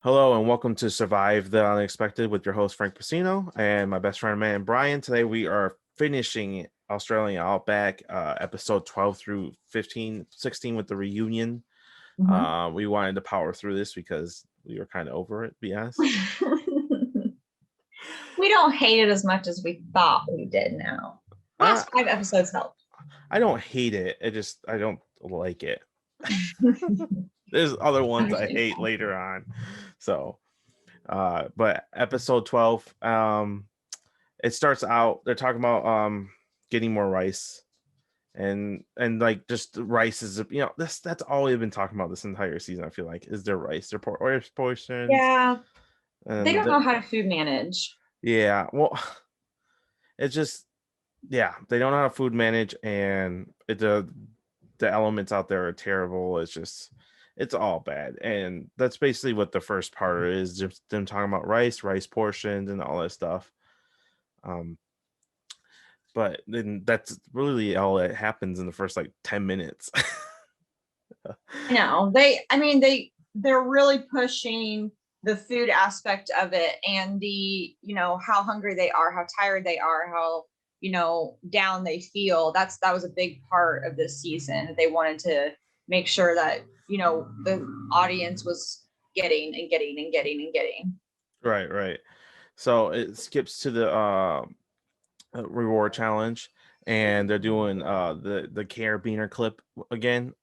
Hello and welcome to Survive the Unexpected with your host Frank Pacino and my best friend man Brian. Today we are finishing Australian Outback episode 12 through 15, 16 with the reunion. Mhm. We wanted to power through this because we were kind of over it, to be honest. We don't hate it as much as we thought we did now. Uh, Last 5 episodes helped. I don't hate it. I don't like it. There's other ones I hate Understandable. later on. So, but episode 12, it starts out, they're talking about getting more rice and like just rice is that's all we've been talking about this entire season. I feel like is their rice, their oil portions, Yeah, they and don't know how to food manage. yeah, well, it's just yeah, they don't know how to food manage, and the elements out there are terrible. It's all bad, and that's basically what the first part is, just them talking about rice portions, and all that stuff. Um, but then that's really all that happens in the first like 10 minutes. No, they're really pushing the food aspect of it and how hungry they are, how tired they are, how down they feel. That was a big part of this season. They wanted to make sure that the audience was getting and getting and getting and getting. Right. So it skips to the reward challenge, and they're doing the carabiner clip again.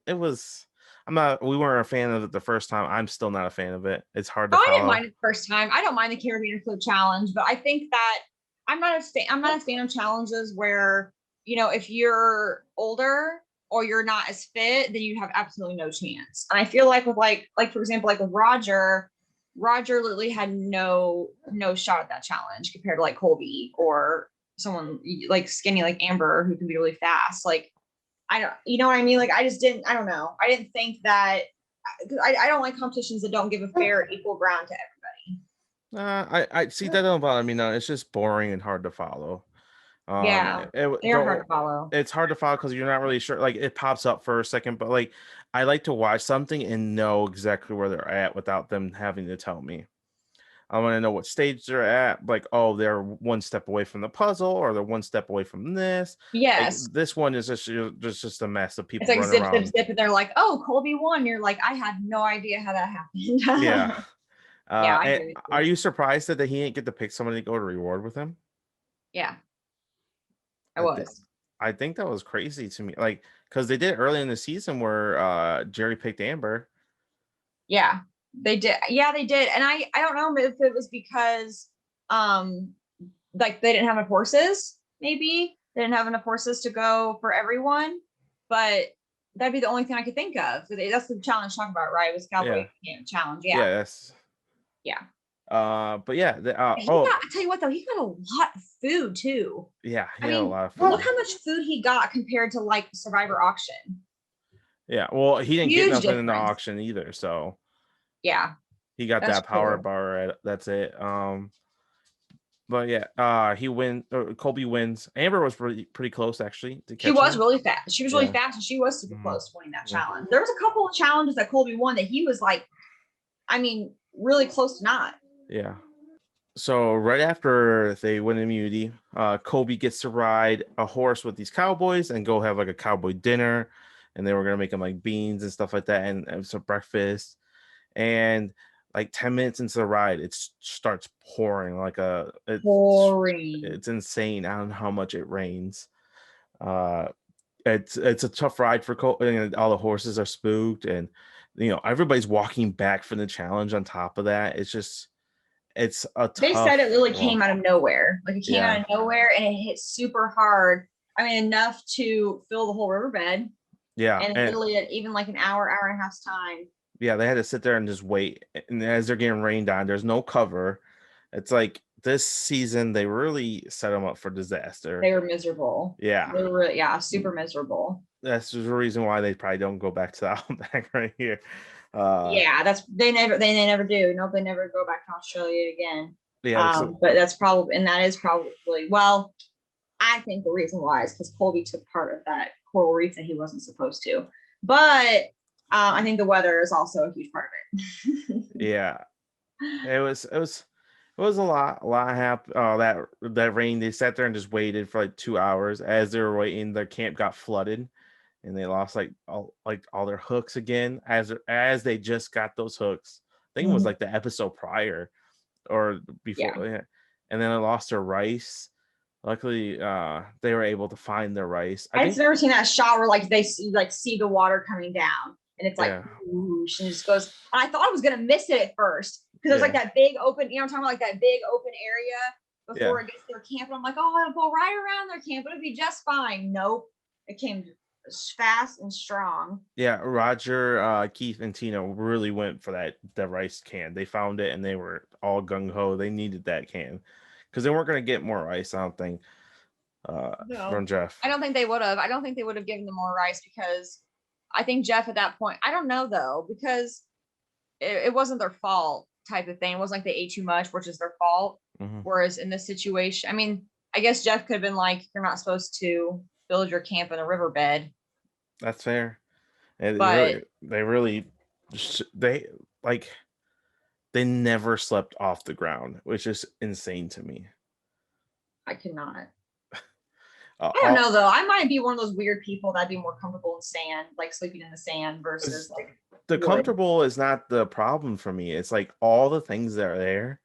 It was I'm not we weren't a fan of it the first time. I'm still not a fan of it. It's hard to Oh, I didn't follow. mind it the first time. I don't mind the carabiner flip challenge, but I think that I'm not a fan of challenges where, if you're older or you're not as fit, then you have absolutely no chance. And I feel like with like for example, like with Roger literally had no shot at that challenge compared to like Colby or someone like skinny like Amber who can be really fast. Like I don't, you know what I mean? Like I don't know. I didn't think that I don't like competitions that don't give a fair equal ground to everybody. I see that don't bother me. No, it's just boring and hard to follow. Yeah, they're hard to Don't follow. It's hard to follow because you're not really sure. Like it pops up for a second, but like I like to watch something and know exactly where they're at without them having to tell me. I want to know what stage they're at. Like, oh, they're one step away from the puzzle, or they're one step away from this. Like Yes. this one is just a mess of It's people like running zip, zip, around. zip. And they're like, oh, Colby won. You're like, I had no idea how that Yeah. happened. Yeah, I And agree with are you. you surprised that he didn't get to pick somebody to go to reward with him? Yeah, I I think was. I think that was crazy to me. Like, because they did it early in the season where Jerry picked Amber. Yeah, they did. Yeah, they did. And I don't know if it was because um like they didn't have enough horses, maybe. They didn't have enough horses to go for everyone. But that'd be the only thing I could think of. So that's the challenge talking about, right? It was Cowboy Yeah, challenge. Yeah. yeah, that's Yeah. but yeah, I tell you what though, he got a lot of food too. yeah, he I had a mean, lot of look food. how much food he got compared to like the Survivor auction. Yeah, well, he didn't get Huge nothing in the difference. auction either, so Yeah, he got that's that power true. bar. That's it. But yeah, Colby wins. Amber was pretty close actually to She catching was him. really fast. She was really Yeah. fast and she was super Mhm. close to winning that Yeah. challenge. There was a couple of challenges that Colby won that he was like, really close to not. Yeah. So right after they win immunity, Kobe gets to ride a horse with these cowboys and go have like a cowboy dinner, and they were gonna make him like beans and stuff like that, and some breakfast. And like 10 minutes into the ride, it starts pouring like Boring. it's insane on how much it rains. Uh, it's a tough ride for Kobe, and all the horses are spooked, and everybody's walking back from the challenge. On top of that, it's a They said it tough really came walk. out of nowhere. Like it came out Yeah. of nowhere and it hit super hard. I mean, enough to fill the whole riverbed. Yeah. And And literally at even like an hour and a half's time, yeah, they had to sit there and just wait. And as they're getting rained on, there's no cover. It's like this season they really set them up for disaster. they were miserable. Yeah. They were really, yeah, super miserable. That's the reason why they probably don't go back to the Outback right here. Uh Yeah, they never do. Nope, they never go back to Australia again. yeah, so But that is probably, well, I think the reason why is because Colby took part of that coral reef that he wasn't supposed to. But I think the weather is also a huge part of it. Yeah, it was a lot happened. Oh, that rain. They sat there and just waited for like 2 hours. As they were waiting, their camp got flooded, and they lost like all their hooks again. As they just got those hooks, I think it was Mhm. like the episode prior or before, Yeah. yeah. And then they lost their rice. Luckily, they were able to find their rice. I I just think, never seen that shot where like they see the water coming down and it's like yeah, whoosh and it just goes. I thought I was gonna miss it at first because there's like yeah, that big open, I'm talking about like that big open area yeah. before it gets to their camp. And I'm like, oh, I'll go right around their camp. It'll be just fine. Nope. It came fast and strong. Yeah, Roger, Keith, and Tino really went for the rice can. They found it and they were all gung ho. They needed that can because they weren't going to get more rice. I don't think from No. Jeff. I don't think they would have. I don't think they would have given them more rice because I think Jeff at that point, I don't know though, because it wasn't their fault type of thing. It wasn't like they ate too much, which is their fault. Hmm. Whereas in this situation, I mean, I guess Jeff could have been like, you're not supposed to build your camp in a riverbed. That's fair. And But they really, they like they never slept off the ground, which is insane to me. I could not. Uh, I don't all, know though. I might be one of those weird people that'd be more comfortable in sand, like sleeping in the sand versus like the wood. comfortable is not the problem for me. It's like all the things that are there.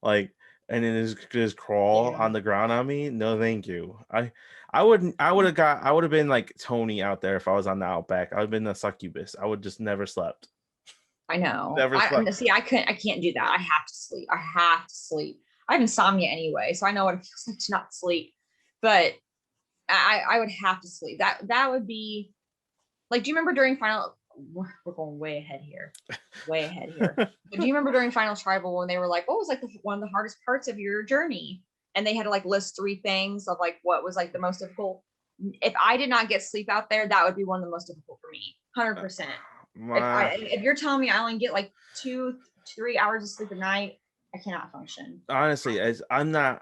Like, and then just crawl Yeah. on the ground on me. No, thank you. I would have been like Tony out there if I was on the Outback. I would have been a succubus. I would just never slept. I know. Never slept. See. I can't do that. I have to sleep. I have to sleep. I have insomnia anyway, so I know what it feels like to not sleep. But I would have to sleep. That would be like. Do you remember during final? We're going way ahead here. Way ahead here. But do you remember during final tribal when they were like, what was like one of the hardest parts of your journey? And they had to like list 3 things of like what was like the most difficult. If I did not get sleep out there, that would be one of the most difficult for me. 100%. My, If you're telling me I only get like 2-3 hours of sleep a night, I cannot function. honestly, as I'm not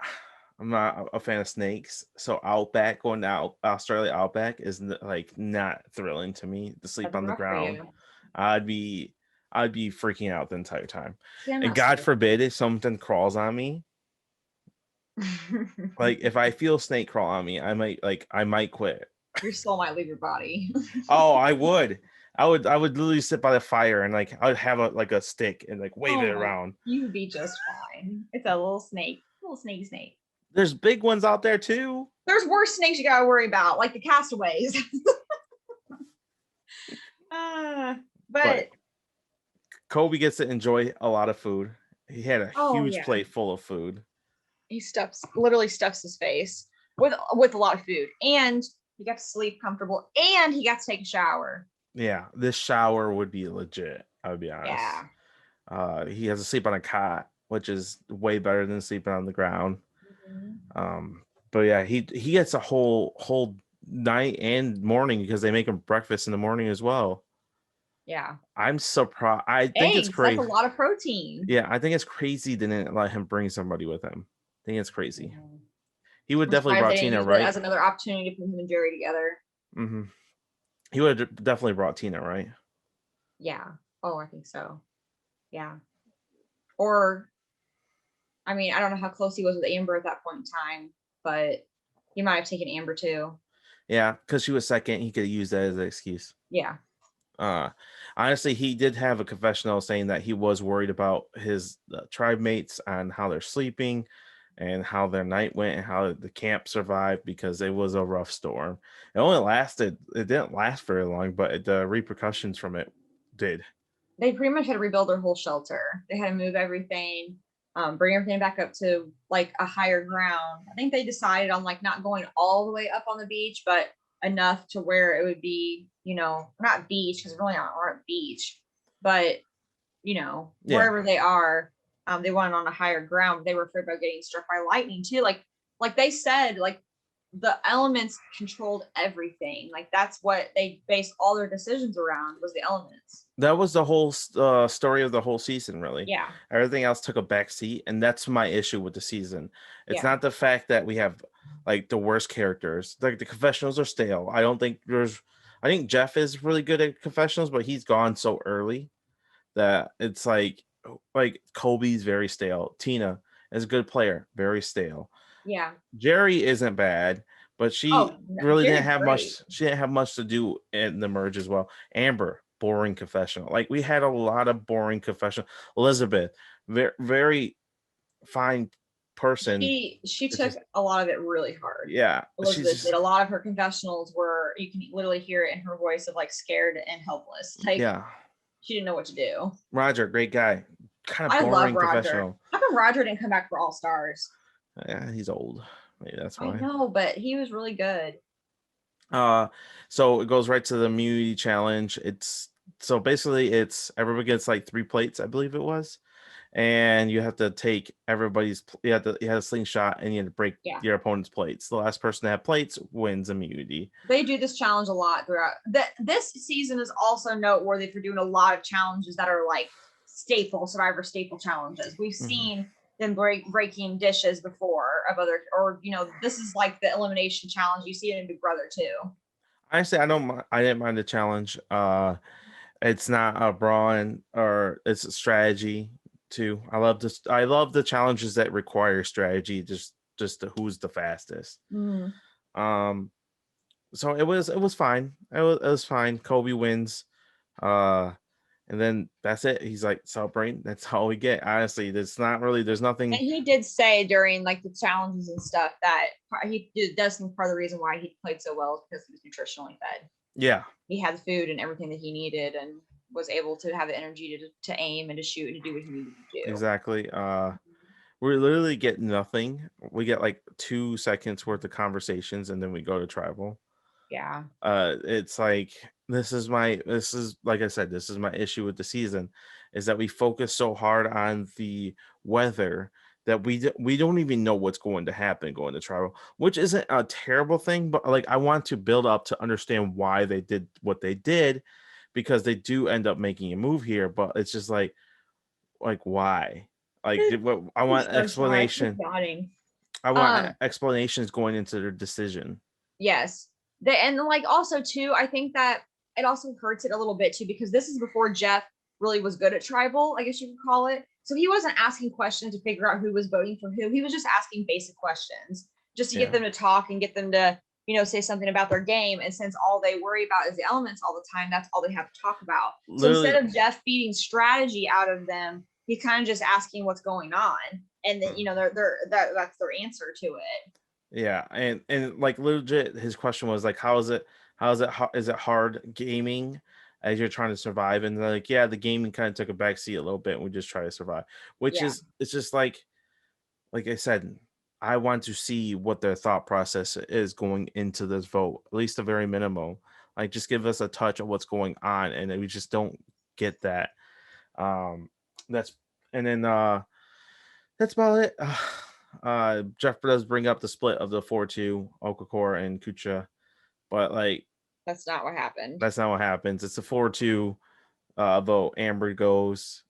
a fan of snakes. So Outback going out Australia Outback is like not thrilling to me. To sleep That's on the rough for ground, you. I'd be I'd be freaking out the entire time. See, I'm And not God scared. forbid if something crawls on me. Like if I feel snake crawl on me, I might quit. Your soul might leave your body. Oh, I would. I would literally sit by the fire and like I would have a stick and like wave it Oh my, around. you would be just fine. It's a little snake. There's big ones out there too. There's worse snakes you gotta worry about, like the castaways. uh, But but Kobe gets to enjoy a lot of food. He had a oh huge yeah, plate full of food. he literally stuffs his face with a lot of food, and he got to sleep comfortable, and he got to take a shower. Yeah, this shower would be legit. I would be honest. Yeah. He has to sleep on a cot, which is way better than sleeping on the ground. Mhm. Um, but yeah, he gets a whole night and morning because they make him breakfast in the morning as well. Yeah. I'm surprised. I think it's Eggs, that's a crazy. lot of protein. Yeah, I think it's crazy they didn't let him bring somebody with him. I think it's crazy. Mhm. He would I'm definitely surprised brought they didn't Tina, use it right? as another opportunity to put him and Jerry together. Hmm. He would have definitely brought Tina, right? Yeah. Oh, I think so. Yeah. Or, I mean, I don't know how close he was with Amber at that point in time, but he might have taken Amber too. Yeah, because she was second. He could use that as an excuse. Yeah. Uh, honestly, he did have a confessional saying that he was worried about his tribe mates and how they're sleeping and how their night went and how the camp survived because it was a rough storm. It didn't last very long, but the repercussions from it did. They pretty much had to rebuild their whole shelter. They had to move everything, bring everything back up to like a higher ground. I think they decided on like not going all the way up on the beach, but enough to where it would be, not beach because really aren't beach, but Yeah. wherever they are, they wanted on a higher ground. They were afraid about getting struck by lightning too. Like they said, like the elements controlled everything. Like that's what they based all their decisions around was the elements. That was the whole story of the whole season, really. Yeah. Everything else took a back seat, and that's my issue with the season. It's Yeah. not the fact that we have like the worst characters. Like the confessionals are stale. I think Jeff is really good at confessionals, but he's gone so early that it's like Kobe's very stale. Tina is a good player, very stale. Yeah. Jerry isn't bad, but Oh, she no, really didn't Jerry's have much. great. She didn't have much to do in the merge as well. Amber, boring confessional. Like we had a lot of boring confessional. Elizabeth, very very fine person. She It's took just a lot of it really hard. yeah, she's Elizabeth did. just A lot of her confessionals were, you can literally hear it in her voice of like scared and helpless. Like yeah. she didn't know what to do. Roger, great guy. Kind of I love boring Roger. confessional. How come Roger didn't come back for All Stars? Yeah, he's old. Maybe that's I why. know, but he was really good. Uh, so it goes right to the immunity challenge. It's so basically it's everybody gets like 3 plates, I believe it was, and you have to take you have a slingshot and you have to break Yeah. your opponent's plates. The last person to have plates wins immunity. They do this challenge a lot throughout. This season is also noteworthy for doing a lot of challenges that are like Survivor staple challenges. We've Mhm. seen them breaking dishes before of other, or this is like the elimination challenge. You see it in Big Brother too. Honestly, I didn't mind the challenge. It's not a brawn or it's a strategy too. I love the challenges that require strategy, just who's the fastest. Mm. Um so it was fine. It was fine. Kobe wins. Uh and then that's it. He's like celebrating. That's all we get. Honestly, there's And nothing. he did say during like the challenges and stuff that does think part of the reason why he played so well is because he was nutritionally fed. Yeah, He had the food and everything that he needed and was able to have the energy to aim and to shoot and to do what he needed to do. exactly. We literally get nothing. We get like 2 seconds worth of conversations and then we go to tribal. Yeah. It's like this is like I said, this is my issue with the season is that we focus so hard on the weather that we don't even know what's going to happen going to travel, which isn't a terrible thing, but like I want to build up to understand why they did what they did because they do end up making a move here, but it's just like why? What I I'm want so sorry. I keep explanation. yawning. I want Um, explanations going into their decision. yes. And like also too, I think that it also hurts it a little bit too, because this is before Jeff really was good at tribal, I guess you could call it. So he wasn't asking questions to figure out who was voting for who. He was just asking basic questions just to get Yeah. them to talk and get them to, say something about their game. And since all they worry about is the elements all the time, that's all they have to talk about. So instead Literally of Jeff feeding strategy out of them, he's kind of just asking what's going on. And then, that's their answer to it. yeah, and like legit, his question was like, is it hard gaming as you're trying to survive? And they're like, yeah, the gaming kind of took a backseat a little bit, and we just try to survive. Which Yeah. is it's just like I said, I want to see what their thought process is going into this vote, at least the very minimum. Like, just give us a touch of what's going on, and we just don't get that. That's and then that's about it. Jeff does bring up the split of the 4-2 Okafor and Kucha, but like That's not what happened. that's not what happens. It's a 4-2 vote. Amber goes.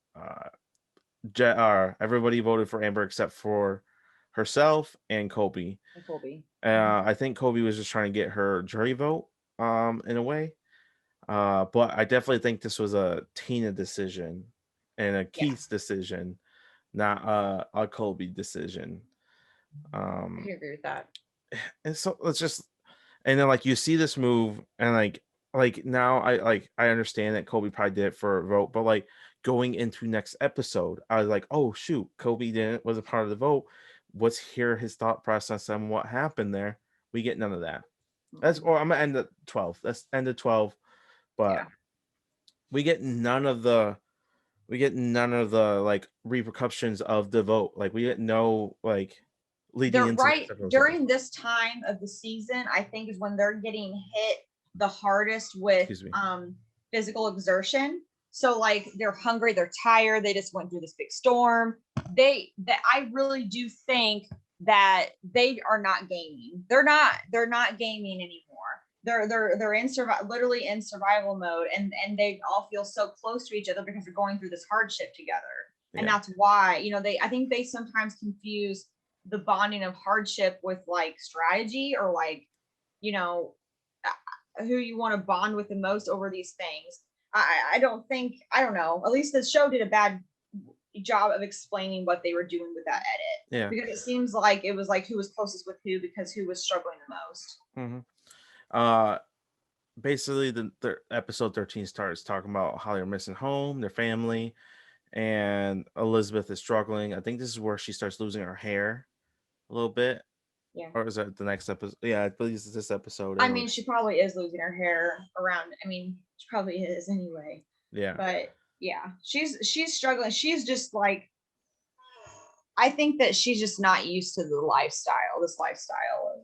Everybody voted for Amber except for herself and Kobe. And Colby. Mhm. I think Kobe was just trying to get her jury vote, in a way. But I definitely think this was a Tina decision and a Yeah, Keith's decision, not a Kobe decision. I Um, can agree with that. and so it's just and then like you see this move and like now I understand that Kobe probably did it for a vote, but like going into next episode, I was like, oh shoot, Kobe didn't was a part of the vote. Let's hear his thought process on what happened there. We get none of that. That's Mm-mm. or I'm gonna end at 12. That's end at 12, but Yeah, we get none of the like repercussions of the vote. Like we get no like leading they're into right next episode. during this time of the season. I think is when they're getting hit the hardest with Excuse me. physical exertion. So like they're hungry, they're tired, they just went through this big storm. That I really do think that they are not gaming. They're not gaming anymore. They're literally in survival mode, and they all feel so close to each other because they're going through this hardship together. And Yeah. that's why, I think they sometimes confuse the bonding of hardship with like strategy or like, you know, who you want to bond with the most over these things. I don't think, I don't know. At least the show did a bad job of explaining what they were doing with that edit, Yeah. because it seems like it was like who was closest with who, because who was struggling the most. Mm-hmm. Uh, basically, the episode 13 starts talking about how they're missing home, their family, and Elizabeth is struggling. I think this is where she starts losing her hair a little bit. Yeah. Or is that the next episode? Yeah, I believe it's this episode. I And mean, she probably is losing her hair around. I mean, she probably is anyway. yeah, But yeah, she's struggling. She's just like, I think that she's just not used to the lifestyle, this lifestyle of,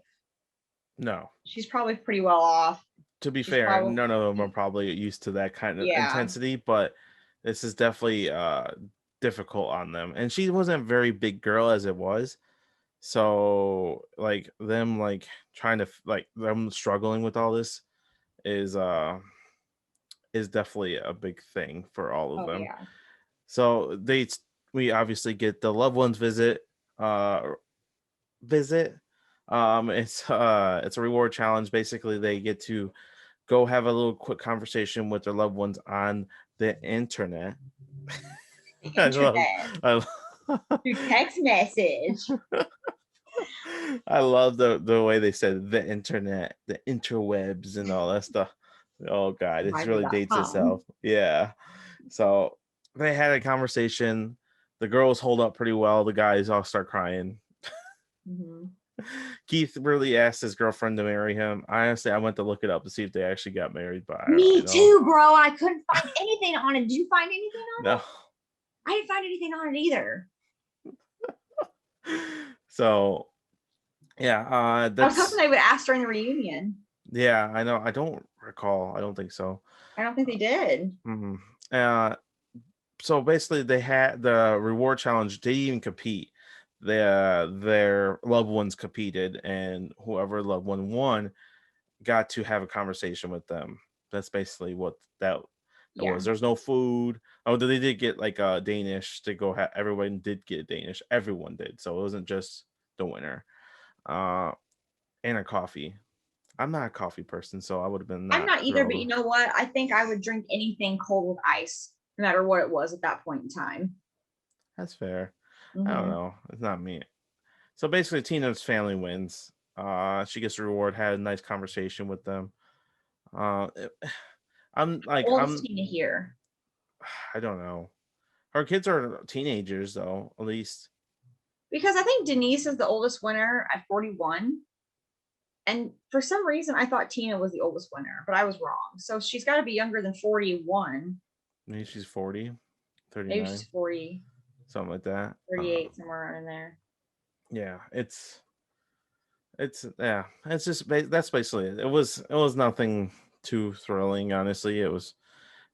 no. she's probably pretty well off. To be She's fair, none of them are probably, probably used to that kind of yeah. intensity, but this is definitely difficult on them. And she wasn't a very big girl as it was. So like them like trying to like them struggling with all this is definitely a big thing for all of Oh them. yeah. So we obviously get the loved ones visit. It's a reward challenge. Basically, they get to go have a little quick conversation with their loved ones on the internet. The I love, internet. I, Through text message. I love the way they said the internet, the interwebs, and all that stuff. Oh God, it really dates Bible.com. itself. Yeah. So they had a conversation. The girls hold up pretty well. The guys all start crying. Mm-hmm. Keith really asked his girlfriend to marry him. Honestly, I went to look it up to see if they actually got married, but I don't Me know. too, bro. I couldn't find anything on it. Did you find anything on No. it? I didn't find anything on it either. So yeah, I was hoping that's they would ask during the reunion. yeah, I know. I don't recall. I don't think so. I don't think they did. Mm-hmm. Uh, so basically, they had the reward challenge. They didn't even compete. Their loved ones competed, and whoever loved one won got to have a conversation with them. That's basically what that was. Yeah. There's no food. Oh, they did get like a Danish to go. Everyone did get Danish. Everyone did. So it wasn't just the winner. And a coffee. I'm not a coffee person, so I would have been I'm not not either, but you thrilled. know what? I think I would drink anything cold with ice, no matter what it was at that point in time. That's fair. I don't Mm-hmm. know. It's not me. So basically, Tina's family wins. She gets a reward. Had a nice conversation with them. Uh, it- I'm like Oldest I'm. Tina here. I don't know. Her kids are teenagers, though. At least. Because I think Denise is the oldest winner at 41. And for some reason, I thought Tina was the oldest winner, but I was wrong. So she's got to be younger than 41. Maybe she's 40, Maybe 39, she's 40, something like that. 38, somewhere around in there. Yeah, yeah. It's just that's basically it. It was nothing too thrilling. Honestly, it was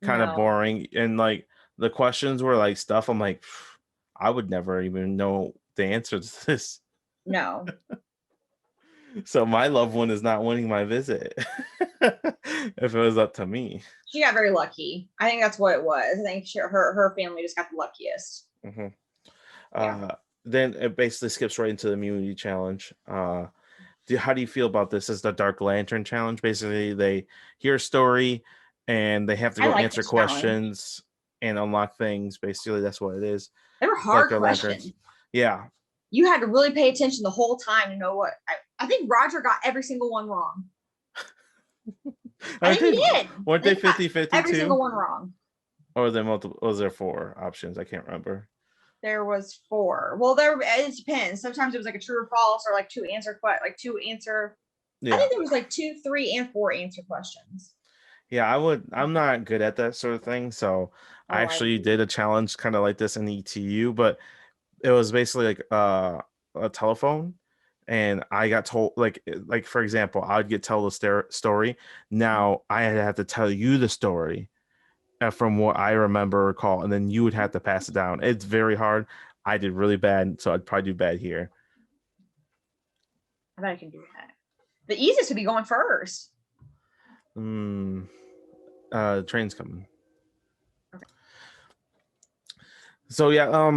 kind of No, boring, and like the questions were like stuff. I'm like, I would never even know the answer to this. no. So my loved one is not winning my visit. If it was up to me. She got very lucky. I think that's what it was. I think her family just got the luckiest. Hmm. Yeah. Then it basically skips right into the immunity challenge. How do you feel about this as the Dark Lantern challenge? Basically, they hear a story and they have to I go like answer this challenge. questions and unlock things. Basically, that's what it is. They were Like hard their lanterns. questions. Yeah. You had to really pay attention the whole time to know what. I think Roger got every single one wrong. I Aren't think they, he did. weren't they 50-50 every single too? one wrong. Or was there multiple? Was there 4 options? I can't remember. There was 4. Well, it depends. Sometimes it was like a true or false, or like two answer. I Yeah. think there was like 2, 3, and 4 answer questions. Yeah, I'm not good at that sort of thing. So I Oh, I actually did a challenge kind of like this in ETU, but it was basically like a telephone, and I got told like for example, I'd get told the story. Now I have to tell you the story from what I remember or recall, and then you would have to pass it down. It's very hard. I did really bad, so I'd probably do bad here. bet I can do that. The easiest would be going first. Train's coming. Okay. So yeah,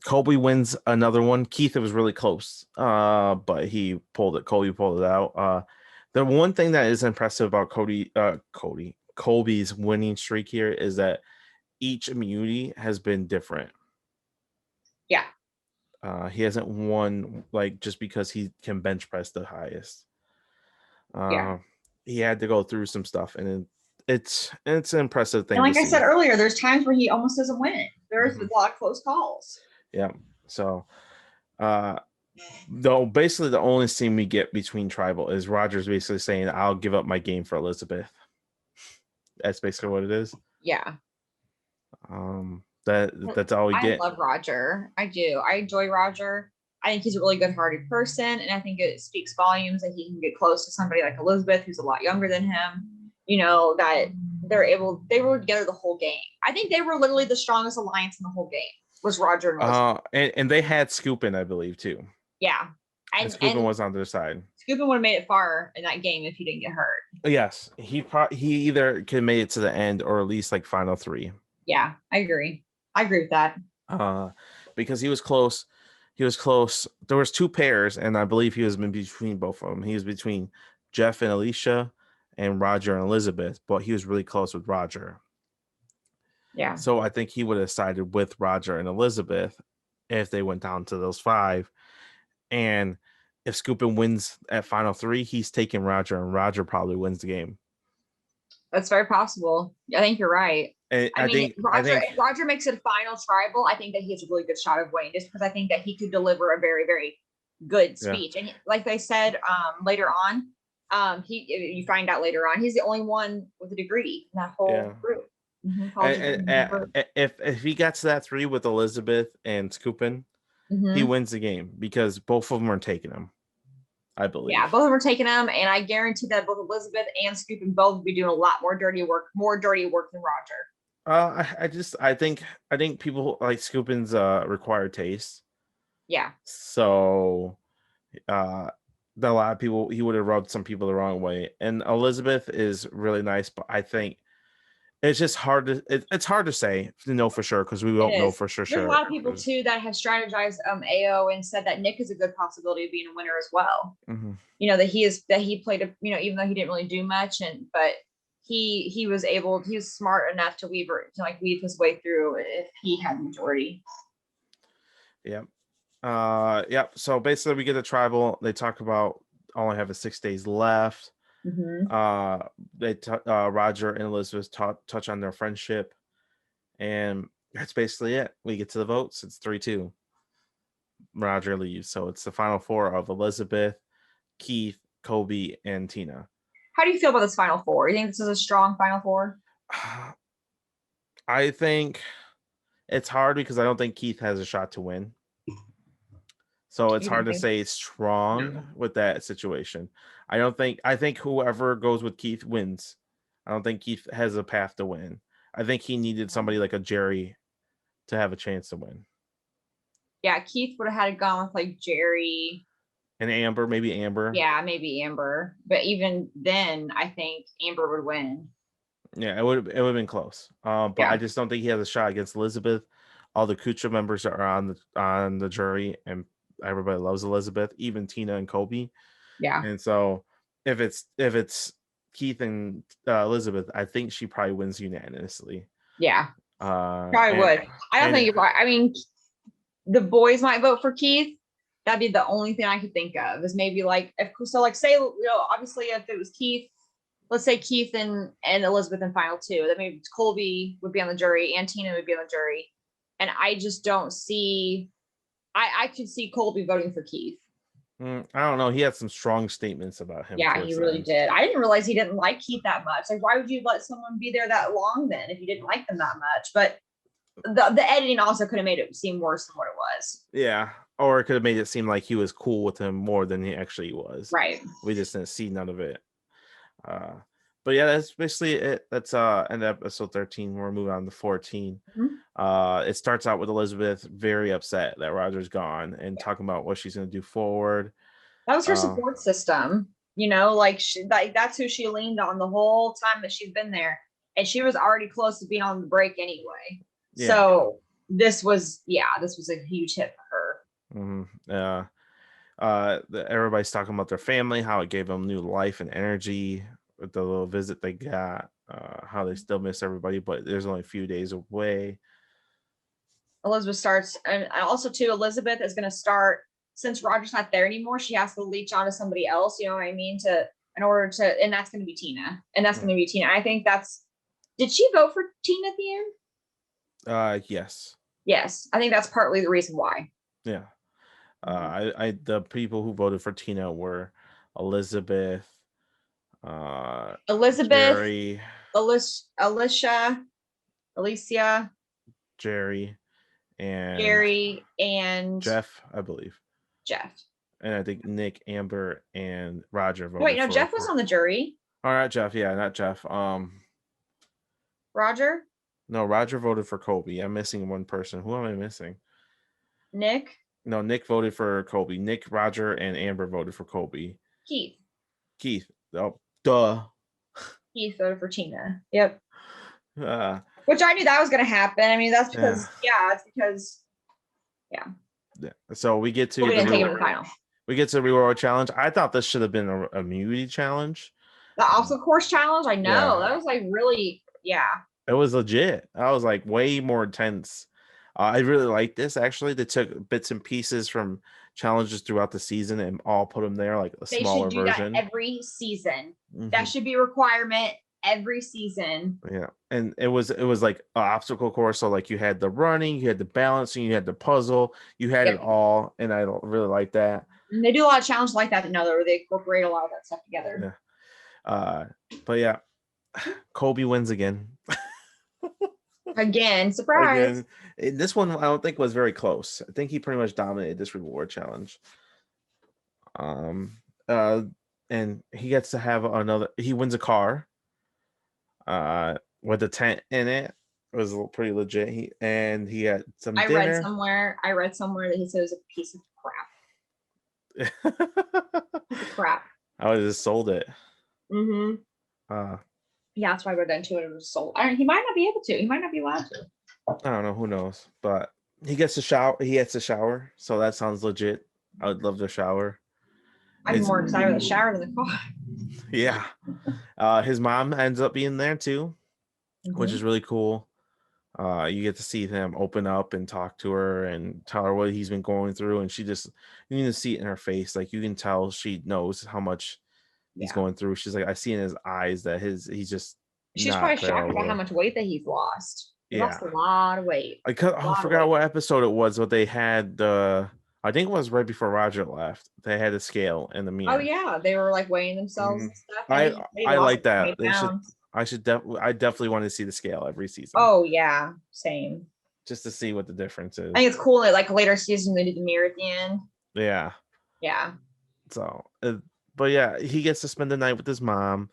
Colby wins another one. Keith, it was really close, but he pulled it. Colby pulled it out. The one thing that is impressive about Colby's winning streak here is that each immunity has been different. Yeah. He hasn't won like just because he can bench press the highest. Yeah. He had to go through some stuff, and it's an impressive And thing to like I see. said earlier, there's times where he almost doesn't win. There's Mhm. a lot of close calls. Yeah. So, though basically the only scene we get between tribal is Rogers basically saying, "I'll give up my game for Elizabeth." That's basically what it is. Yeah. That's all we I get. love Roger. I do. I enjoy Roger. I think he's a really good-hearted person, and I think it speaks volumes that he can get close to somebody like Elizabeth, who's a lot younger than him. That they were together the whole game. I think they were literally the strongest alliance in the whole game. Was Roger and Elizabeth? And they had Scoopin, I believe, too. Yeah, And and Scoopin was on their side. Scoopin would have made it far in that game if he didn't get hurt. Yes, he either could make it to the end or at least like final three. Yeah, I agree. I agree with that. Because he was close. He was close. There was two pairs, and I believe he was in between both of them. He was between Jeff and Alicia, and Roger and Elizabeth, but he was really close with Roger. Yeah. So I think he would have sided with Roger and Elizabeth if they went down to those five. And if Scoopin wins at final three, he's taking Roger, and Roger probably wins the game. That's very possible. I think you're right. And If Roger makes it a final tribal, I think that he has a really good shot of winning, just because I think that he could deliver a very, very good speech. Yeah. And like they said later on, you find out later on, he's the only one with a degree in that whole group. If he gets that three with Elizabeth and Scoopin, he wins the game because both of them are taking him. I believe. Yeah, both of them are taking him, and I guarantee that both Elizabeth and Scoopin both will be doing a lot more dirty work than Roger. I think people like Scoopin's required taste. Yeah. So a lot of people, he would have rubbed some people the wrong way. And Elizabeth is really nice, but I think it's just hard to it's hard to say to know for sure because we won't know for sure. There's a lot of people too that have strategized AO and said that Nick is a good possibility of being a winner as well. Mm-hmm. That he played even though he didn't really do much, but he was smart enough to weave his way through if he had majority. Yeah. Yep. So basically we get a tribal. They talk about only having 6 days left. Mm-hmm. Roger and Elizabeth touch on their friendship, and that's basically it. We get to the votes. It's 3-2. Roger leaves, so it's the final four of Elizabeth, Keith, Colby, and Tina. How do you feel about this final four? You think this is a strong final four? I think it's hard because I don't think Keith has a shot to win. So it's hard to say strong with that situation. I think whoever goes with Keith wins. I don't think Keith has a path to win. I think he needed somebody like a Jerry to have a chance to win. Yeah, Keith would have had to gone with like Jerry. And Amber, maybe Amber. Yeah, maybe Amber. But even then, I think Amber would win. Yeah, it would have been close. But I just don't think he has a shot against Elizabeth. All the Kucha members are on the jury, and everybody loves Elizabeth, even Tina and Colby. Yeah. And so if it's Keith and Elizabeth, I think she probably wins unanimously. Yeah. Probably would. I don't think I mean, the boys might vote for Keith. That'd be the only thing I could think of is maybe say, obviously if it was Keith, let's say Keith and Elizabeth in final two, that maybe Colby would be on the jury and Tina would be on the jury. And I just don't see, I could see Colby voting for Keith. I don't know. He had some strong statements about him. Yeah, he really did. I didn't realize he didn't like Keith that much. Like, why would you let someone be there that long then if you didn't like them that much? But the editing also could have made it seem worse than what it was. Yeah. Or it could have made it seem like he was cool with him more than he actually was. Right. We just didn't see none of it. But yeah, that's basically it. That's end of episode 13. We're moving on to 14. Mm-hmm. It starts out with Elizabeth very upset that Roger's gone and talking about what she's going to do forward. That was her support system. That's who she leaned on the whole time that she's been there. And she was already close to being on the break anyway. Yeah. So this was a huge hit for her. Mm-hmm. Everybody's talking about their family, how it gave them new life and energy with the little visit they got, how they still miss everybody, but there's only a few days away. Elizabeth starts, and also too, Elizabeth is going to start, since Roger's not there anymore. She has to leech onto somebody else. You know what I mean? In order to, and that's going to be Tina, and that's going to be Tina. I think that's. Did she vote for Tina at the end? Yes. Yes, I think that's partly the reason why. Yeah. The people who voted for Tina were Elizabeth, Elizabeth, Jerry, Alicia, Jerry, and Gary, and Jeff, I believe. Jeff. And I think Nick, Amber, and Roger voted Wait, no, Jeff was on the jury. All right, Jeff. Yeah, not Jeff. Roger, No, Roger voted for Colby. I'm missing one person. Who am I missing? Nick, No, Nick voted for Colby. Nick, Roger, and Amber voted for Colby. Keith. Oh, duh. Keith voted for Tina. Yep. Uh, Which I knew that was going to happen. I mean, that's because, it's because, yeah. So we get to we didn't take him to the final. We get to the reward challenge. I thought this should have been a immunity challenge. The obstacle course challenge. I know that was like really, it was legit. I was like way more intense. I really like this. Actually, they took bits and pieces from challenges throughout the season and all put them there, like a smaller version. That every season. That should be a requirement every season. Yeah, and it was like an obstacle course. So like you had the running, you had the balancing, you had the puzzle, you had it all, and I don't really like that. And they do a lot of challenges like that. Where they incorporate a lot of that stuff together. Yeah. But yeah, Colby wins again. Again, surprise. Again. This one I don't think was very close. I think he pretty much dominated this reward challenge. And he gets to have he wins a car with a tent in it. It was pretty legit. He had some dinner. I read somewhere that he said it was a piece of crap. I would have just sold it. Yeah, that's why I wrote that into it. It was sold. He might not be able to. He might not be allowed to. I don't know. Who knows? But he gets to shower. He gets to shower. So that sounds legit. I would love to shower. I'm more excited with the shower than the car. Yeah. His mom ends up being there too, which is really cool. You get to see him open up and talk to her and tell her what he's been going through. And you need to see it in her face. Like you can tell she knows how much he's going through. She's like, I see in his eyes that she's probably shocked about how much weight that he's lost. He lost a lot of weight. I forgot what episode it was, but they had I think it was right before Roger left. They had a scale in the mirror. Oh yeah, they were like weighing themselves and stuff. I like that. I definitely want to see the scale every season. Oh yeah, same. Just to see what the difference is. I think it's cool that like later season they did the mirror at the end. Yeah. Yeah. So, but yeah, he gets to spend the night with his mom,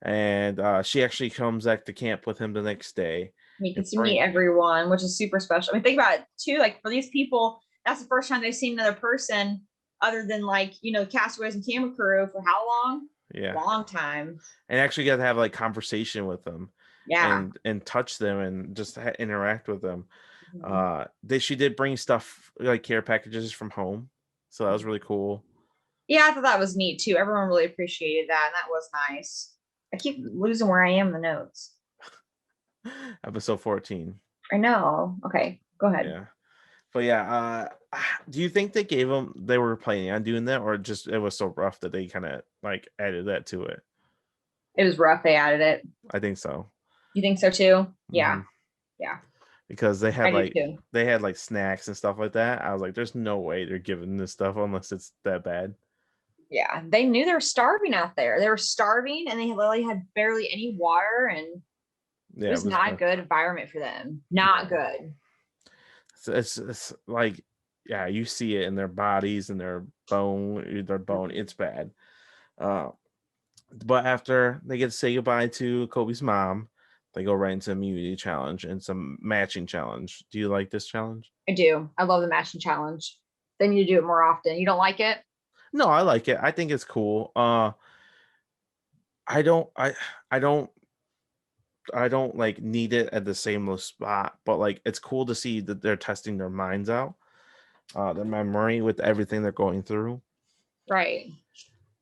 and she actually comes back to camp with him the next day. He gets to meet everyone, which is super special. I mean, think about it too. Like for these people, that's the first time they've seen another person other than like, castaways and camera crew for how long? Yeah. Long time. And actually got to have like conversation with them. Yeah. And touch them and just interact with them. She did bring stuff like care packages from home. So that was really cool. Yeah, I thought that was neat too. Everyone really appreciated that. And that was nice. I keep losing where I am in the notes. Episode 14. I know. Okay, go ahead. Yeah. But yeah, do you think they were planning on doing that, or just it was so rough that they kind of like added that to it? It was rough. They added it. I think so. You think so too? Yeah. Yeah. Because they had like snacks and stuff like that. I was like, there's no way they're giving this stuff unless it's that bad. Yeah, they knew they were starving out there. They were starving, and they literally had barely any water, and it was not a good environment for them. Not good. So it's like, yeah, you see it in their bodies and their bone. It's bad. But after they get to say goodbye to Kobe's mom, they go right into immunity challenge and some matching challenge. Do you like this challenge? I do. I love the matching challenge. They need to do it more often. You don't like it? No, I like it. I think it's cool. I don't like need it at the same spot, but like it's cool to see that they're testing their minds out, their memory with everything they're going through. Right.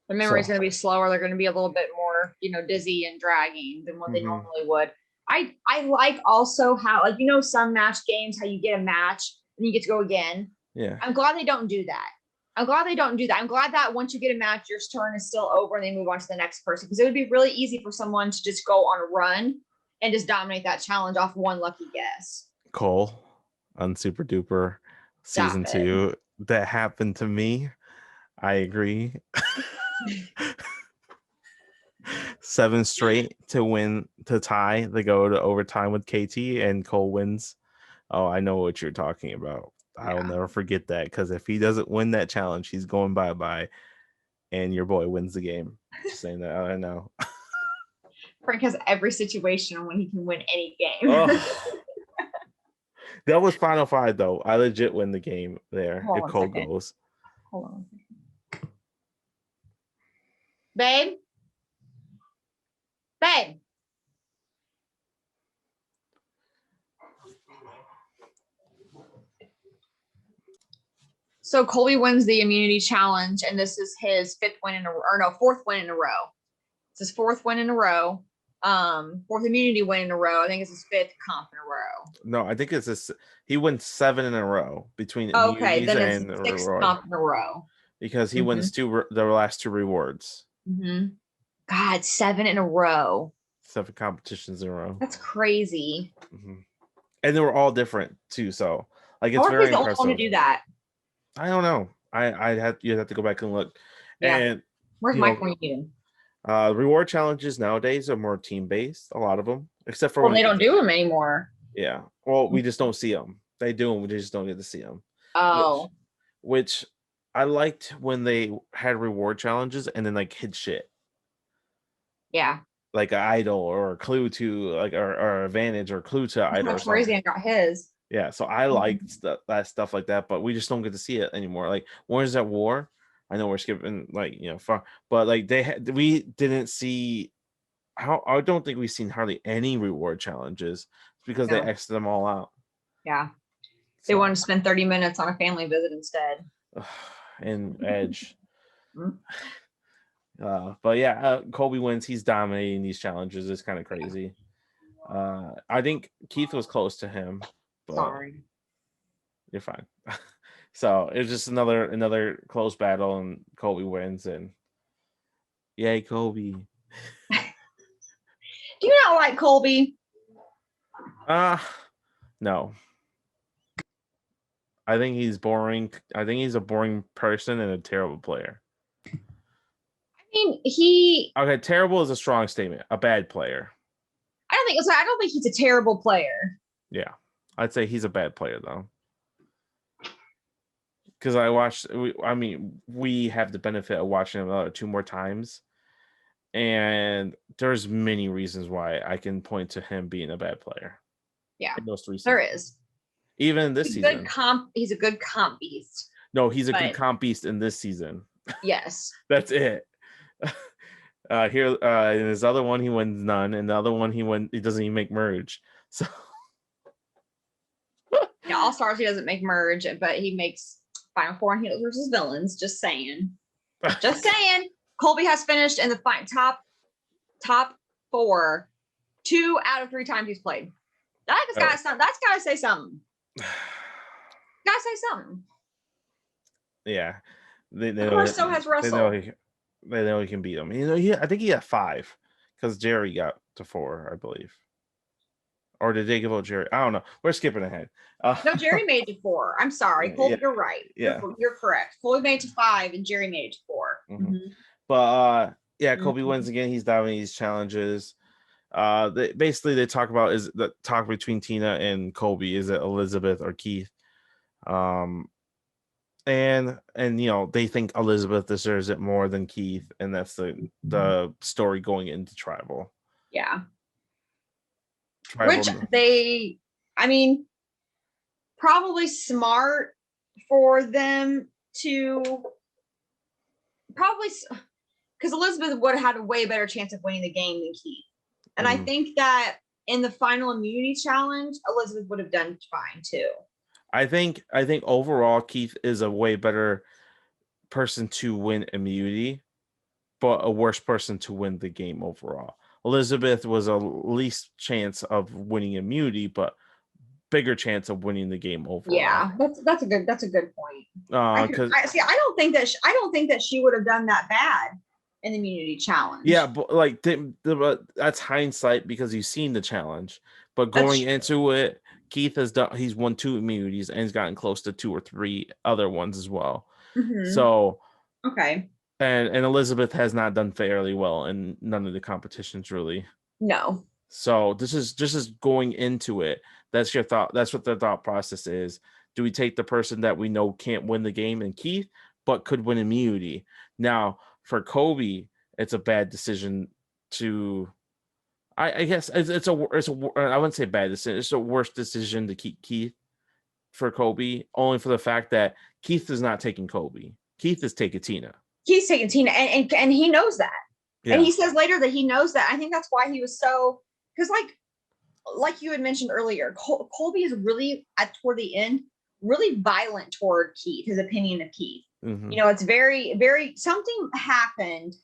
The memory is So going to be slower. They're going to be a little bit more, dizzy and dragging than what they normally would. I like also how, like, some match games, how you get a match and you get to go again. yeah, I'm glad they don't do that. I'm glad they don't do that. I'm glad that once you get a match, your turn is still over and they move on to the next person, because it would be really easy for someone to just go on a run and just dominate that challenge off one lucky guess. Cole on Super Duper Stop season it. 2. That happened to me. I agree. 7 straight to tie. They go to overtime with KT and Cole wins. Oh, I know what you're talking about. I will Yeah. never forget that, because if he doesn't win that challenge, he's going bye-bye, and your boy wins the game. Just saying that. I know. Frank has every situation when he can win any game. Oh, that was Final Five, though. I legit win the game there Hold if on a Cole second. goes. Hold on. Babe? Babe? So Colby wins the immunity challenge, and this is his fourth win in a row. It's his fourth win in a row. Fourth immunity win in a row. I think it's his fifth comp in a row. No, I think it's this. He wins 7 in a row between Okay, immunities then it's and sixth reward, comp in a row. because he wins the last 2 rewards. God, 7 in a row. 7 competitions in a row. That's crazy. And they were all different too. So like, I it's wonder if very he's the only one to impressive. do that. I don't know. You'd have to go back and look. Yeah. And Where's Mike when you need him? reward challenges nowadays are more team based. A lot of them, except for Well, when they don't do them anymore. yeah. Well, we just don't see them. They do them. We just don't get to see them. Oh. Which I liked when they had reward challenges and then like hid shit. Yeah. Like an idol or a clue to like or advantage or clue to idol or something. Crazy got his. Yeah, so I liked that stuff like that, but we just don't get to see it anymore. Like, Warriors at War, I know we're skipping far, but like we didn't see how. I don't think we've seen hardly any reward challenges because they exited them all out. Yeah, they wanted to spend 30 minutes on a family visit instead. And Edge. But yeah, Colby wins. He's dominating these challenges. It's kind of crazy. I think Keith was close to him. But sorry, you're fine. So it's just another close battle, and Colby wins. And yay, Colby. Do you not like Colby? No. I think he's boring. I think he's a boring person and a terrible player. I mean, okay, terrible is a strong statement. A bad player. I don't think he's a terrible player. Yeah, I'd say he's a bad player though. Because we have the benefit of watching him 2 more times, and there's many reasons why I can point to him being a bad player. Yeah, in those 3 seasons. There is. Even this season. He's a good comp beast. No, he's a good comp beast in this season. Yes. That's it. Here, in his other one, he wins none, and the other one, he doesn't even make merge. So, yeah, All Stars he doesn't make merge, but he makes Final Four and Heroes versus Villains. Just saying. Just saying. Colby has finished in the top 4 2 out of 3 times he's played. That's gotta say something. Gotta say something. Yeah. Of course, so has Russell. They know he can beat him. I think he got 5 because Jerry got to 4, I believe. Or did they give out Jerry? I don't know. We're skipping ahead. No, Jerry made it to 4. I'm sorry, Colby. Yeah. You're right. Yeah, you're correct. Colby made it to 5, and Jerry made it to 4. But yeah, Colby wins again. He's dominating these challenges. They talk about is the talk between Tina and Colby. Is it Elizabeth or Keith? And they think Elizabeth deserves it more than Keith, and that's the story going into Tribal. Yeah. Which probably smart for them to because Elizabeth would have had a way better chance of winning the game than Keith. And I think that in the final immunity challenge, Elizabeth would have done fine too. I think overall Keith is a way better person to win immunity, but a worse person to win the game overall. Elizabeth was a least chance of winning immunity, but bigger chance of winning the game overall. Yeah, that's a good point. Because I see. I don't think that she would have done that bad in the immunity yeah, challenge. but like that's hindsight because you've seen the challenge. But That's going into it, Keith has done. He's won 2 immunities and he's gotten close to 2 or 3 other ones as well. mm-hmm. So Okay. and Elizabeth has not done fairly well in none of the competitions really. No. So this is just going into it. That's your thought. That's what the thought process is. Do we take the person that we know can't win the game in Keith, but could win immunity? Now for Kobe, it's a bad decision to. I guess it's a I wouldn't say bad decision. It's a worse decision to keep Keith for Kobe, only for the fact that Keith is not taking Kobe. Keith is taking Tina. He's taking Tina, and he knows that. And Yeah. he says later that he knows that. I think that's why he was so, because like you had mentioned earlier, Colby is really toward the end really violent toward Keith, his opinion of Keith. Mm-hmm. You know, it's very, very, something happened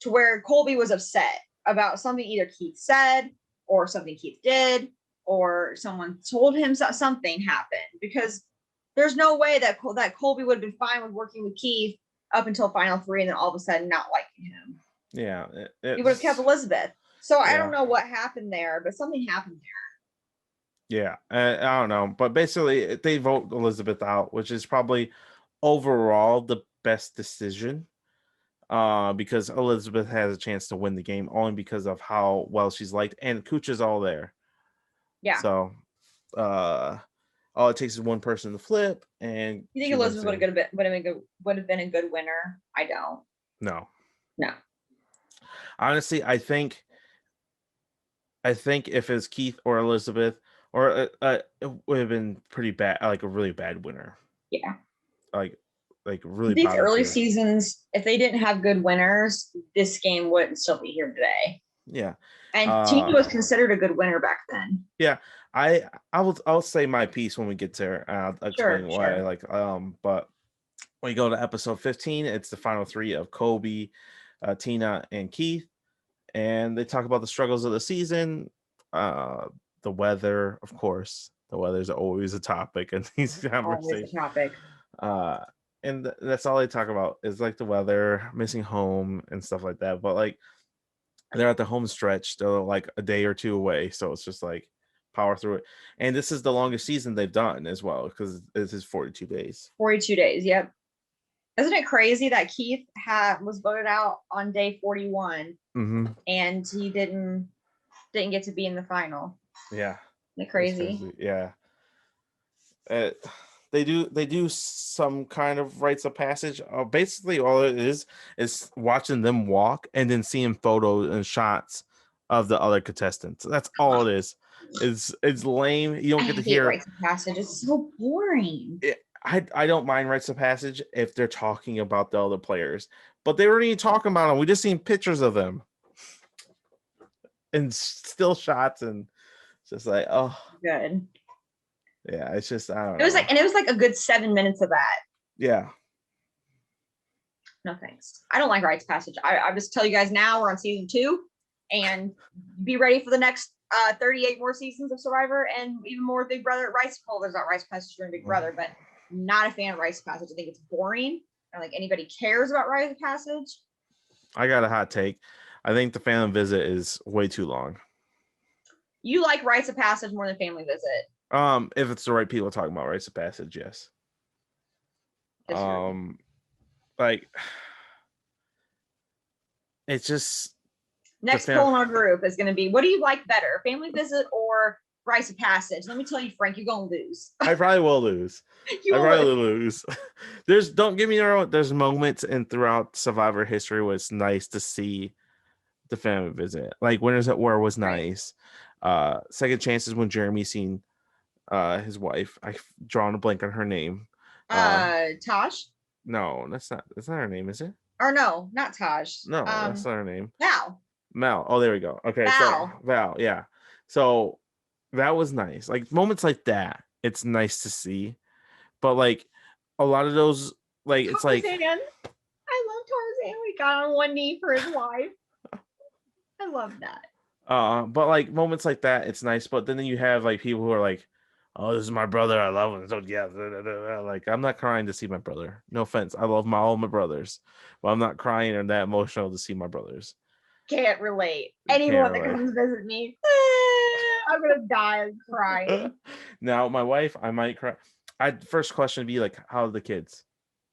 to where Colby was upset about something either Keith said or something Keith did or someone told him something happened, because there's no way that Colby would have been fine with working with Keith up until final 3 and then all of a sudden not liking him. Yeah. He would have kept Elizabeth. So I don't know what happened there, but something happened there. Yeah, I don't know, but basically they vote Elizabeth out, which is probably overall the best decision, because Elizabeth has a chance to win the game only because of how well she's liked, and Cooch is all there. Yeah. So, all it takes is one person to flip, and you think Elizabeth would have been a good winner? I don't. No. Honestly, I think if it's Keith or Elizabeth, or it would have been pretty bad, like a really bad winner. Yeah. Like really. These early seasons, if they didn't have good winners, this game wouldn't still be here today. Yeah. And Tina was considered a good winner back then. Yeah. I'll say my piece when we get there. I'll explain why I like. But when you go to episode 15, it's the final 3 of Kobe, Tina, and Keith, and they talk about the struggles of the season, the weather, of course. The weather's always a topic in these conversations. Always a topic. And that's all they talk about is like the weather, missing home, and stuff like that. But like they're at the home stretch, they're like a day or 2 away, so it's just like power through it. And this is the longest season they've done as well, because this is 42 days. 42 days, yep. Isn't it crazy that Keith was voted out on day 41, and he didn't get to be in the final? Yeah. Isn't it crazy? Yeah. They do some kind of rites of passage. Basically, all it is watching them walk and then seeing photos and shots of the other contestants. That's all it is. It's lame. You don't get to hear rites of passage. It's so boring. I don't mind rites of passage if they're talking about the other players, but they weren't even talking about them. We just seen pictures of them and still shots, and just like, oh, good. Yeah, it's just, I don't know. It was like a good 7 minutes of that. Yeah. No thanks. I don't like rites of passage. I just tell you guys now, we're on season 2, and be ready for the next 38 more seasons of Survivor and even more Big Brother. There's not rites of passage during Big Brother, but not a fan of rites of passage. I think it's boring. I don't think anybody cares about rites of passage. I got a hot take. I think the family visit is way too long. You like rites of passage more than family visit? If it's the right people talking about rites of passage, yes. Like, it's just next poll in our group is going to be, what do you like better, family visit or rites of passage? Let me tell you, Frank, you're going to lose. I probably will lose. Lose. Don't get me wrong, there's moments throughout Survivor history where it's nice to see the family visit. Like Winners at War was nice. Second Chances when Jeremy seen his wife. I've drawn a blank on her name. Tosh? No, that's not her name, is it? Or no, not Tosh. No, that's not her name. Mel. Oh, there we go. Okay, Val. Yeah. So that was nice. Like moments like that, it's nice to see. But like a lot of those, like it's like I love Tarzan. We got on one knee for his wife. I love that. But like moments like that, it's nice. But then you have like people who are like, "Oh, this is my brother. I love him." So yeah, like I'm not crying to see my brother. No offense, I love all my brothers, but I'm not crying or that emotional to see my brothers. Can't relate. Can't Anyone that relate. comes to visit me, I'm gonna die crying. Now, my wife, I might cry. First question would be like, "How are the kids?"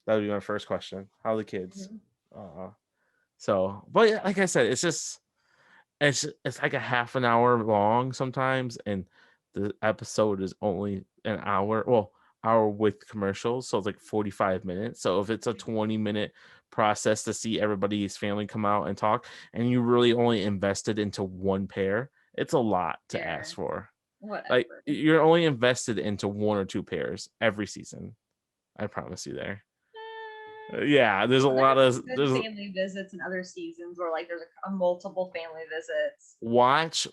That would be my first question. How are the kids? Mhm. Uh, so, but yeah, like I said, it's just it's like a half an hour long sometimes, and the episode is only an hour. Well, hour with commercials, so it's like 45 minutes. So if it's a 20-minute process to see everybody's family come out and talk, and you really only invested into one pair, it's a lot to Yeah, ask for. Like whatever. you're only invested into one or two pairs every season. I promise you there. Yeah, there's a lot There's of good family visits in other seasons where like there's a multiple family visits. watch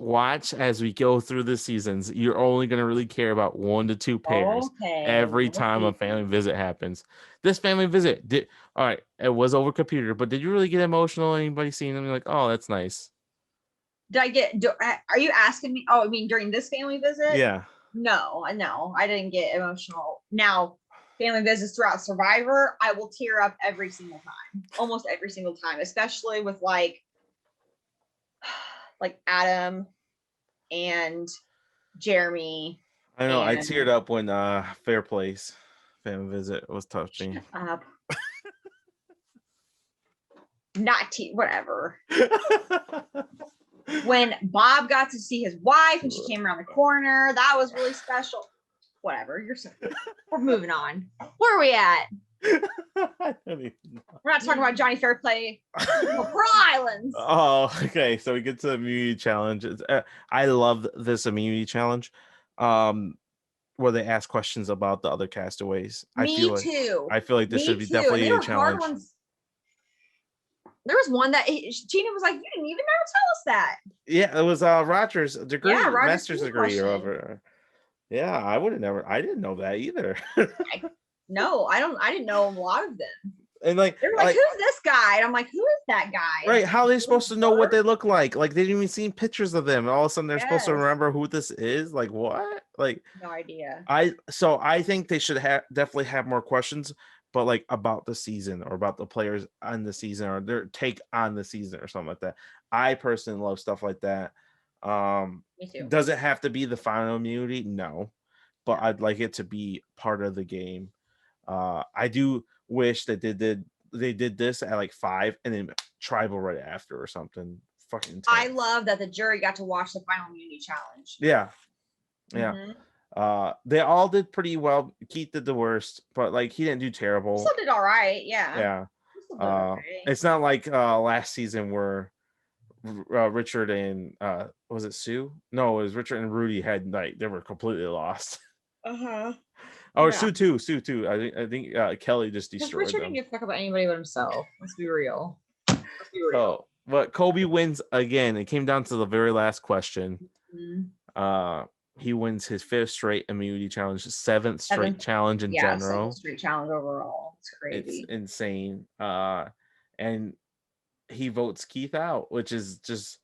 as we go through the seasons. You're only going to really care about 1 to 2 pairs Okay, every we'll time a see. family visit happens. This family visit did all right. It was over computer, but did you really get emotional? Anybody seeing them? You're like, oh, that's nice. Did I get? Are you asking me? Oh, I mean during this family visit? Yeah, No, I didn't get emotional. Now, family visits throughout Survivor, I will tear up every single time, almost every single time, especially with like Adam and Jeremy I know. I teared and up when Fair Place family visit was touching. shut up, not whatever. When Bob got to see his wife and she came around the corner, that was really special. Whatever, we're moving on. Where are we at? We're not talking about Johnny Fairplay. Pearl Islands. Oh, okay. So we get to the immunity challenge. I love this immunity challenge, um, where they ask questions about the other castaways. Me too. I feel like this should Me be too. And they definitely a were hard challenge. ones. There was one that Gina was like, "You didn't even never tell us that." Yeah, it was Roger's Yeah, degree, Roger's master's King degree or question. whatever. Yeah, I would have never. I didn't know that either. No, I don't. I didn't know a lot of them. And like, They were like, "Who's this guy?" And I'm like, "Who is that guy?" And right? it's like, How are they supposed to know what "Blur?" they look like? Like they didn't even see pictures of them. And all of a sudden, they're supposed to Yes, remember who this is. Like what? Like no idea. I think they should have definitely have more questions, but like about the season or about the players on the season or their take on the season or something like that. I personally love stuff like that. Me too. Does it have to be the final immunity? No, but No, I'd like it to be part of the game. I do wish that they did this at like 5 and then tribal right after or something. Fucking I intense. love that the jury got to watch the final immunity challenge. Yeah, yeah. Mm-hmm. They all did pretty well. Keith did the worst, but like he didn't do He still terrible. did all right. Yeah, Yeah. he still did okay. It's not like last season where Richard and was it Sue? No, it was Richard and Rudy had like they were completely lost. Uh huh. Or Yeah. Sue too, Sue too. I think Kelly just Because destroyed Richard didn't them. give a fuck about anybody but himself. Let's be real. Let's be real. So, but Kobe wins again. It came down to the very last question. Mhm. Uh, he wins his 5th straight immunity challenge, 7th straight Seventh, challenge in yeah, seventh general. street challenge overall. It's It's crazy. insane. And he votes Keith out, which is just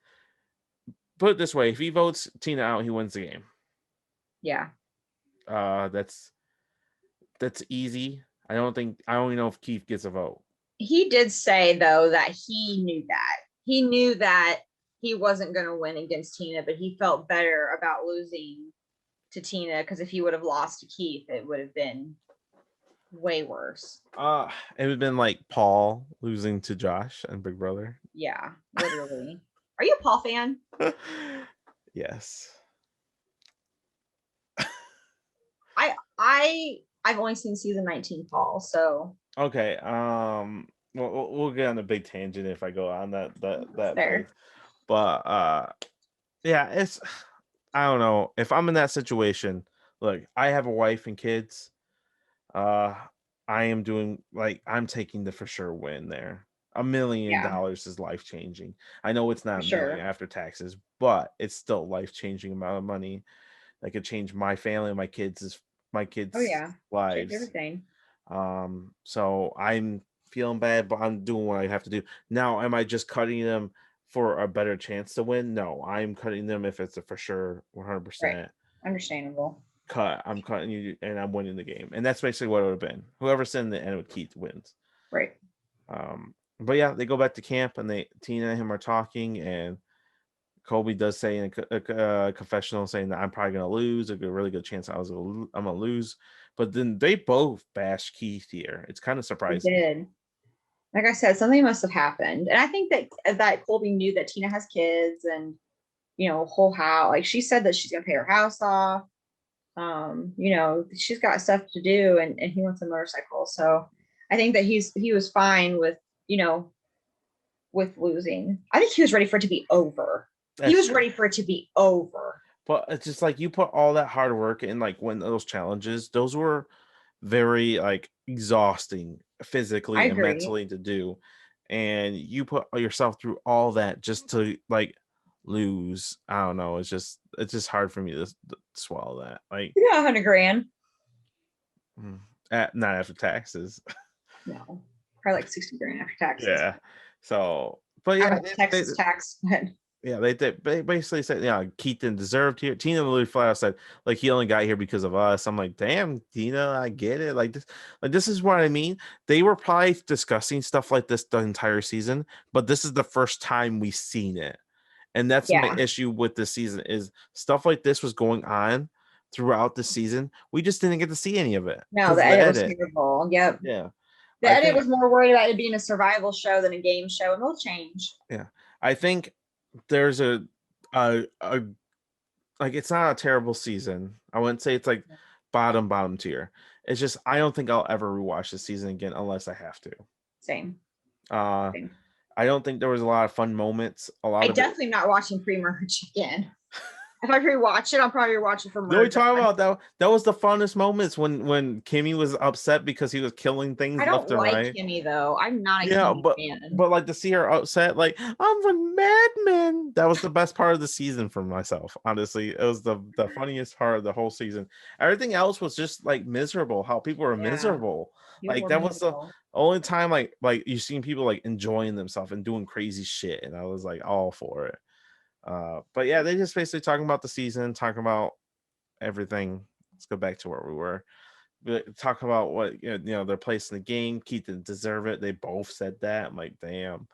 put it this way: if he votes Tina out, he wins the game. Yeah. That's easy. I don't even know if Keith gets a vote. He did say though that he knew that. He knew that he wasn't going to win against Tina, but he felt better about losing to Tina because if he would have lost to Keith, it would have been way worse. It would have been like Paul losing to Josh and Big Brother. Yeah, literally. Are you a Paul fan? Yes. I've only seen season 19 Paul, so Okay. We'll get on a big tangent if I go on that fair. thing. But yeah, it's I don't know if I'm in that situation. Look, I have a wife and kids. Uh, I am doing like I'm taking the for sure win there. $1 million Yeah, is life changing. I know it's for not a million sure. after taxes, but it's still life changing amount of money that could change my family, my Oh kids' yeah, change lives. everything. So I'm feeling bad, but I'm doing what I have to do. Now, am I just cutting them for a better chance to win? No, I'm cutting them if it's a for sure Right. 100% Understandable. cut. I'm cutting you and I'm winning the game. And that's basically what it would have been. Whoever's in the end with Keith wins. Right. But yeah, they go back to camp and Tina and him are talking, and Colby does say in a confessional saying that I'm probably gonna lose. A really good chance I'm gonna lose. But then they both bash Keith here. It's kind of They surprising. did. Like I said, something must have happened. And I think that Colby knew that Tina has kids and whole house. Like she said that she's gonna pay her house off. She's got stuff to do and he wants a motorcycle. So I think that he was fine with losing. I think he was ready for it to be over. He That's was true. ready for it to be over. But it's just like you put all that hard work in, like when those challenges, those were very like exhausting I physically and agree. mentally to do. And you put yourself through all that just to like lose. I don't know. It's just hard for me to swallow that. Like, You got 100 grand. mm, not after taxes. No, probably like 60 grand after taxes. Yeah. So, but I'm yeah, a Texas tax. yeah, they basically said, yeah, Keith didn't deserve here. Tina literally flat out said, like, he only got here because of us. I'm like, damn, Tina, I get it. Like this is what I mean. They were probably discussing stuff like this the entire season, but this is the first time we've seen it. And that's my Yeah. issue with this season is stuff like this was going on throughout the season. We just didn't get to see any of it No, because the of the edit was edit. terrible. Yep. Yeah. The I edit think, was more worried about it being a survival show than a game show, and they'll change. yeah. I think there's a like it's not a terrible season. I wouldn't say it's like bottom tier. It's just I don't think I'll ever rewatch this season again unless I have to. Same. Uh Same. I don't think there was a lot of fun moments. A I lot of it. definitely am not watching pre-merge again. If I rewatch it, I'll probably rewatch it for No, we merge. talking about that. That was the funnest moments when Kimmy was upset because he was killing things I don't left and like right. Kimmy though. I'm not a Yeah, Kimmy but fan. but like to see her upset, like I'm from Mad Men. That was the best part of the season for myself. Honestly, it was the funniest part of the whole season. Everything else was just like miserable. How people were Yeah, miserable. people Like were that was the miserable. only time like you seen people like enjoying themselves and doing crazy shit, and I was like all for it. But yeah, they just basically talking about the season, talking about everything. Let's go back to where we were. Talk about what their place in the game. Keith didn't deserve it. They both said that. I'm like, damn.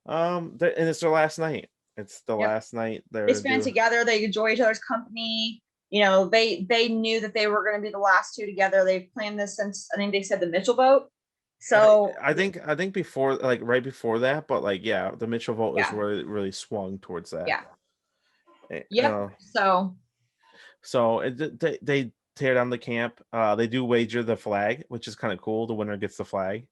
And it's their last night. It's the Yep. last night They they're spend due. together. They enjoy each other's company. They knew that they were going to be the last two together. They planned this since I think they said the Mitchell vote. I, So I think before, like right before that, but like yeah, the Mitchell vote is yeah, really swung towards that. yeah, yep. So So they tear down the camp. They do wager the flag, which is kind of cool. The winner gets the flag,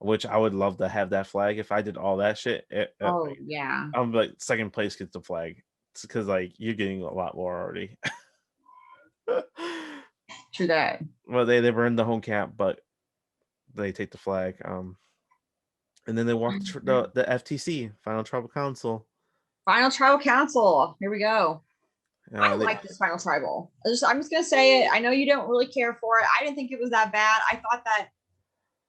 which I would love to have that flag. If I did all that shit, oh yeah, I'm like second place gets the flag. It's because like you're getting a lot more already. true that. Well, they burned the home camp, but they take the flag. And then they walk the FTC, Final Tribal Council. Final tribal council. Here we go. I They like this final tribal. I'm just gonna say it. I know you don't really care for it. I didn't think it was that bad. I thought that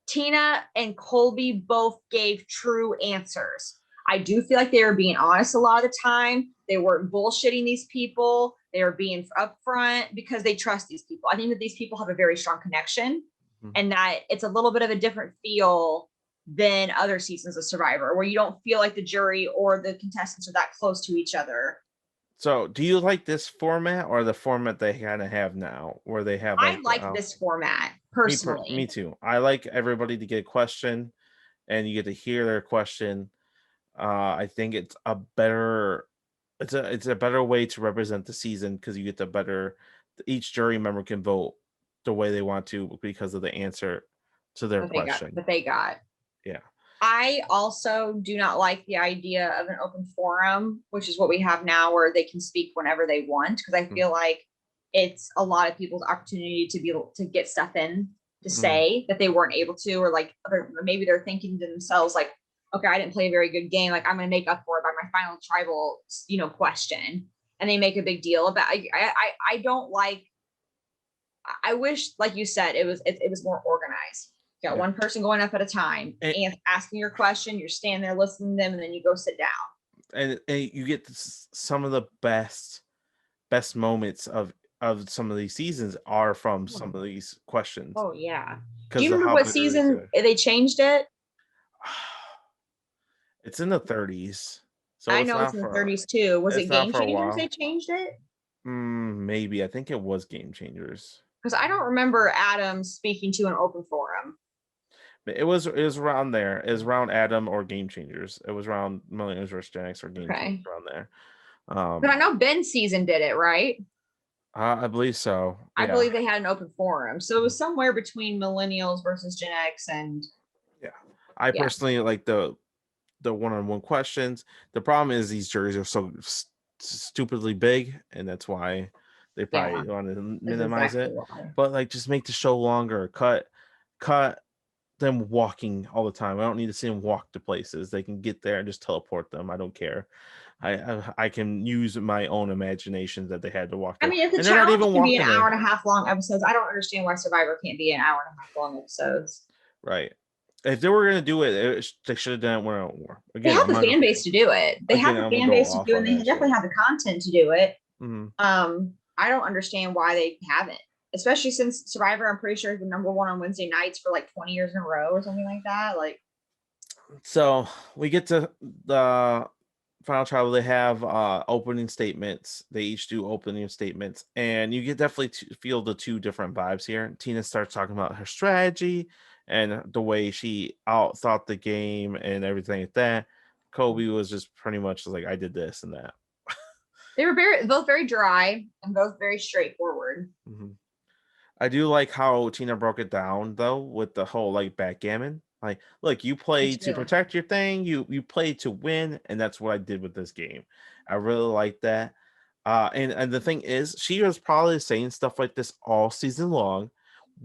Tina and Colby both gave true answers. I do feel like they were being honest a lot of the time. They weren't bullshitting these people. They were being upfront because they trust these people. I think that these people have a very strong connection Mhm. and that it's a little bit of a different feel than other seasons of Survivor, where you don't feel like the jury or the contestants are that close to each other. So, do you like this format or the format they kind of have now, where they have I like like this format personally. me too. I like everybody to get a question, and you get to hear their question. I think it's a better way to represent the season because you get the better. Each jury member can vote the way they want to because of the answer to their question. That they got. Yeah. I also do not like the idea of an open forum, which is what we have now, where they can speak whenever they want. Because I feel like it's a lot of people's opportunity to be able to get stuff in to Mm. say that they weren't able to, or like maybe they're thinking to themselves like, okay, I didn't play a very good game. Like I'm going to make up for it by my final tribal, question, and they make a big deal about. I don't like. I wish, like you said, it was more organized. You got one person going up at a time and, and asking your question. You're standing there listening to them, and then you go sit down. and you get some of the best moments of some of these seasons are from some of these questions Oh yeah. Do because you of remember how what good it is. season they changed it? It's in the 30s, so I it's know it's not in the for 30s too. Was it it's not Game for a Changers they while. changed it? Maybe I think it was Game Changers. Because I don't remember Adam speaking to an open forum. It was around there. It was around Adam or Game Changers. It was around Millennials vs. Gen X or Game Changers Okay. around there. But I know Ben's season did it, right? I believe so. I Yeah, believe they had an open forum. So it was somewhere between millennials versus Gen X and yeah. I yeah. personally like the one-on-one questions. The problem is these jerseys are so stupidly big, and that's why they Yeah. probably want to That's minimize exactly it. why. But like, just make the show longer. Cut them walking all the time. I don't need to see them walk to places. They can get there and just teleport them. I don't care. I can use my own imagination that they had to walk I there, mean, if the and they're not challenge even can be an walking hour there. and a half long episodes, I don't understand why Survivor can't be an hour and a half long episodes. Right. If they were gonna do it, they should have done it one more. They Again, have the fan base to do it. They have the I'm gonna fan go base to off do it, on and they that definitely shit. have the content to do it. Mhm. I don't understand why they haven't, especially since Survivor, I'm pretty sure, is the number one on Wednesday nights for like 20 years in a row or something like that. Like, So we get to the final trial. They have opening statements. They each do opening statements, and you get definitely feel the two different vibes here. Tina starts talking about her strategy and the way she out thought the game and everything like that. Kobe was just pretty much like, I did this and that. they were both very dry and both very straightforward. Mm-hmm. I do like how Tina broke it down though with the whole like backgammon. Like, look, you Me play to too. protect your thing, you play to win, and that's what I did with this game. I really like that. And the thing is, she was probably saying stuff like this all season long.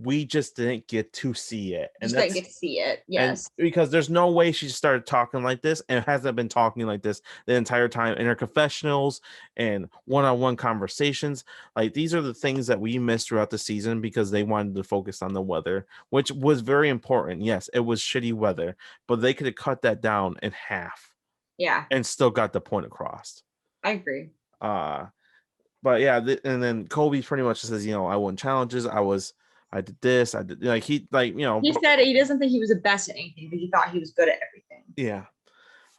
We just didn't get to see it. And Just didn't that's get to see it. and Yes. because there's no way she started talking like this and hasn't been talking like this the entire time in her confessionals and one-on-one conversations. Like, these are the things that we missed throughout the season because they wanted to focus on the weather, which was very important. Yes, it was shitty weather, but they could have cut that down in half Yeah, and still got the point across. I agree. uh but yeah, and then Kobe pretty much says, I won challenges, I did this, I did, like, he, like, He said he doesn't think he was the best at anything, but he thought he was good at everything. yeah.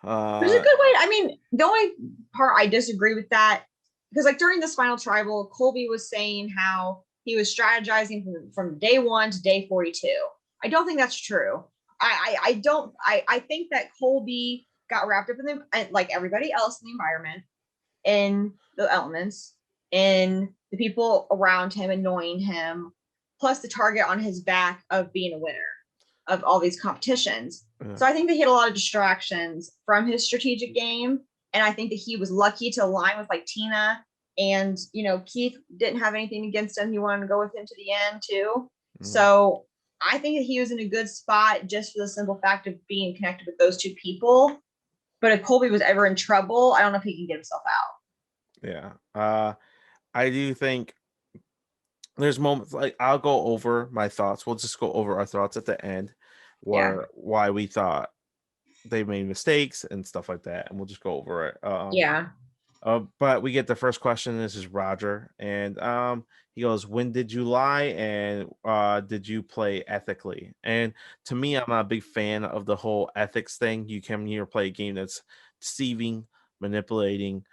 Which is a good way. I mean, the only part I disagree with that, because like during this final tribal, Colby was saying how he was strategizing from day one to day 42. I don't think that's true. I don't. I think that Colby got wrapped up in the, like everybody else in the environment, in the elements, in the people around him annoying him, plus the target on his back of being a winner of all these competitions. Yeah. So I think that he had a lot of distractions from his strategic game. And I think that he was lucky to align with like Tina, and Keith didn't have anything against him. He wanted to go with him to the end too. So I think that he was in a good spot just for the simple fact of being connected with those two people. But if Colby was ever in trouble, I don't know if he can get himself out. Yeah. I do think there's moments, like, I'll go over my thoughts. We'll just go over our thoughts at the end, Yeah. why we thought they made mistakes and stuff like that, and we'll just go over it. Yeah. But we get the first question. This is Roger, and he goes, "When did you lie, and did you play ethically?" And to me, I'm not a big fan of the whole ethics thing. You come here play a game that's deceiving, manipulating,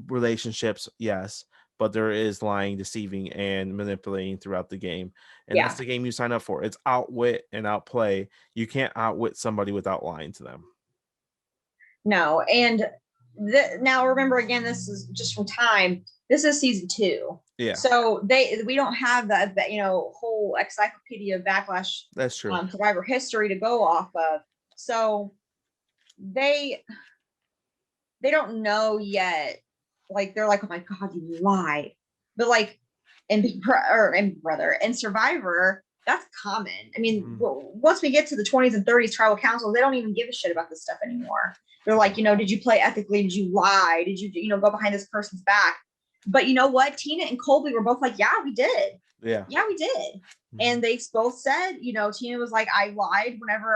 relationships, yes, but there is lying, deceiving, and manipulating throughout the game, and that's Yeah. the game you sign up for. It's outwit and outplay. You can't outwit somebody without lying to them. No. And now remember, again, this is just from time. This is season 2. Yeah, So we don't have that whole encyclopedia of Backlash that's true. Survivor history to go off of. So they don't know yet. Like, they're like, oh my God, you lied. But like in Brother and Survivor, that's common. I mean, once we get to the 20s and 30s tribal councils, they don't even give a shit about this stuff anymore. They're like, did you play ethically? Did you lie? Did you, go behind this person's back? But you know what? Tina and Colby were both like, yeah, we did. Yeah. Yeah, we did. Mhm. And they both said, Tina was like, I lied whenever,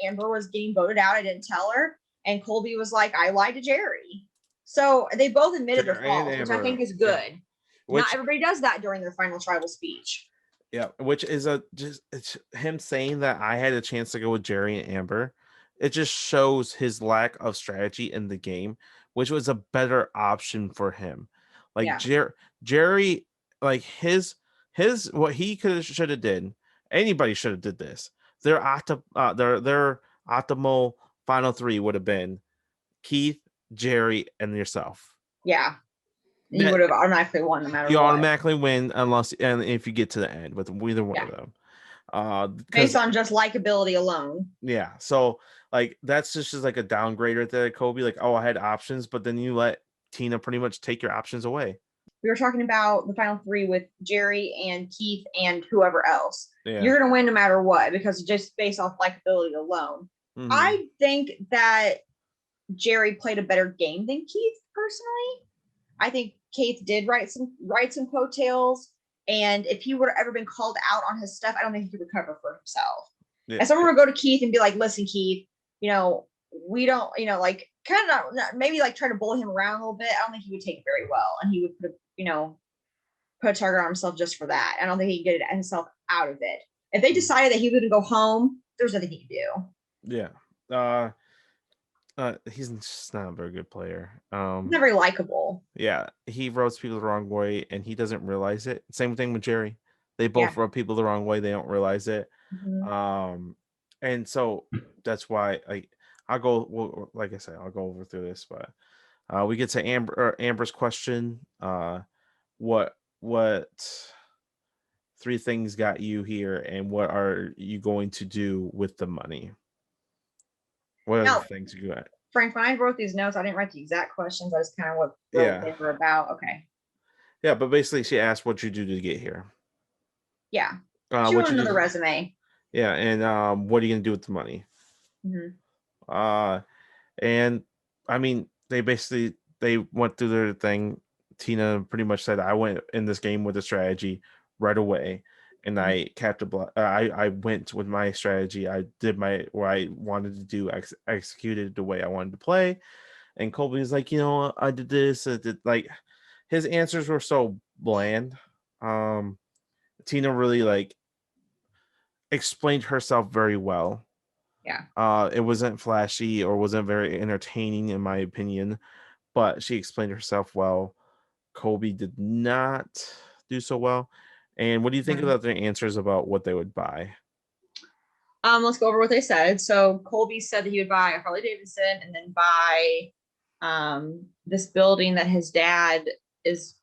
Amber was getting voted out. I didn't tell her. And Colby was like, I lied to Jerry. So they both admitted their Jerry and faults, which I think Amber. is Yeah. good. Not Which everybody does that during their final tribal speech. Yeah, which is a just it's him saying that I had a chance to go with Jerry and Amber. It just shows his lack of strategy in the game, which was a better option for him. Like Yeah. Jerry, like his what he could have should have did. Anybody should have did this. Their optimal final three would have been Keith, Jerry, and yourself. Yeah. You That would have automatically won no matter you what. automatically win unless and if you get to the end with either one Yeah. of them. Based Because on just likability alone. yeah, so like that's just like a downgrade right there, Kobe. Like, oh, I had options, but then you let Tina pretty much take your options away. We were talking about the final three with Jerry and Keith and whoever else. Yeah. You're going to win no matter what because just based off likability alone. Hmm. I think that Jerry played a better game than Keith personally. I think Keith did write some coattails, and if he would have ever been called out on his stuff, I don't think he could recover for himself. Yeah. And someone would go to Keith and be like, "Listen, Keith, we don't, like kind of maybe like try to bully him around a little bit. I don't think he would take it very well, and he would put a target on himself just for that. I don't think he could get himself out of it. If they decided that he wouldn't go home, there's nothing he could do. Yeah. He's just not a very good player. He's not very likable. Yeah, he rubs people the wrong way, and he doesn't realize it. Same thing with Jerry. They both Yeah. rub people the wrong way. They don't realize it. Mm-hmm. And so that's why I'll go. Well, like I said, I'll go over through this, but we get to Amber's question. What three things got you here, and what are you going to do with the money? What are the Now, things you got? Frank, when I wrote these notes, I didn't write the exact questions. I just kind of wrote what Yeah, they were about. Okay. yeah, but basically, she asked what you do to get here. Yeah. She What wrote you another do? resume. Yeah, and what are you gonna do with the money? Mm-hmm. Uh, and I mean, they went through their thing. Tina pretty much said, "I went in this game with a strategy right away, and I kept I went with my strategy. I did what I wanted to do, executed the way I wanted to play." And Colby's like, I did this. I did like his answers were so bland. Tina really like explained herself very well. Yeah. It wasn't flashy or wasn't very entertaining in my opinion, but she explained herself well. Colby did not do so well. And what do you think Mhm. about their answers about what they would buy? Let's go over what they said. So Colby said that he would buy a Harley Davidson and then buy this building that his dad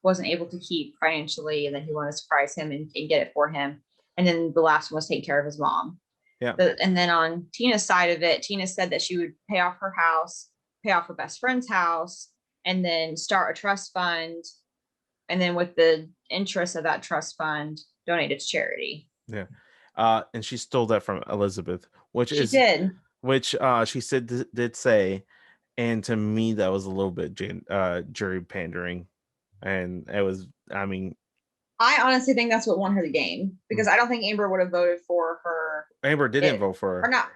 wasn't able to keep financially, and then he wanted to surprise him and get it for him. And then the last one was take care of his mom. Yeah. And then on Tina's side of it, Tina said that she would pay off her house, pay off her best friend's house, and then start a trust fund. And then with the interest of that trust fund, donate it to charity. Yeah. And she stole that from Elizabeth, She did. which she said did say, and to me that was a little bit jury pandering, and it was. I mean, I honestly think that's what won her the game because I don't think Amber would have voted for her. Amber didn't vote for her. Or not.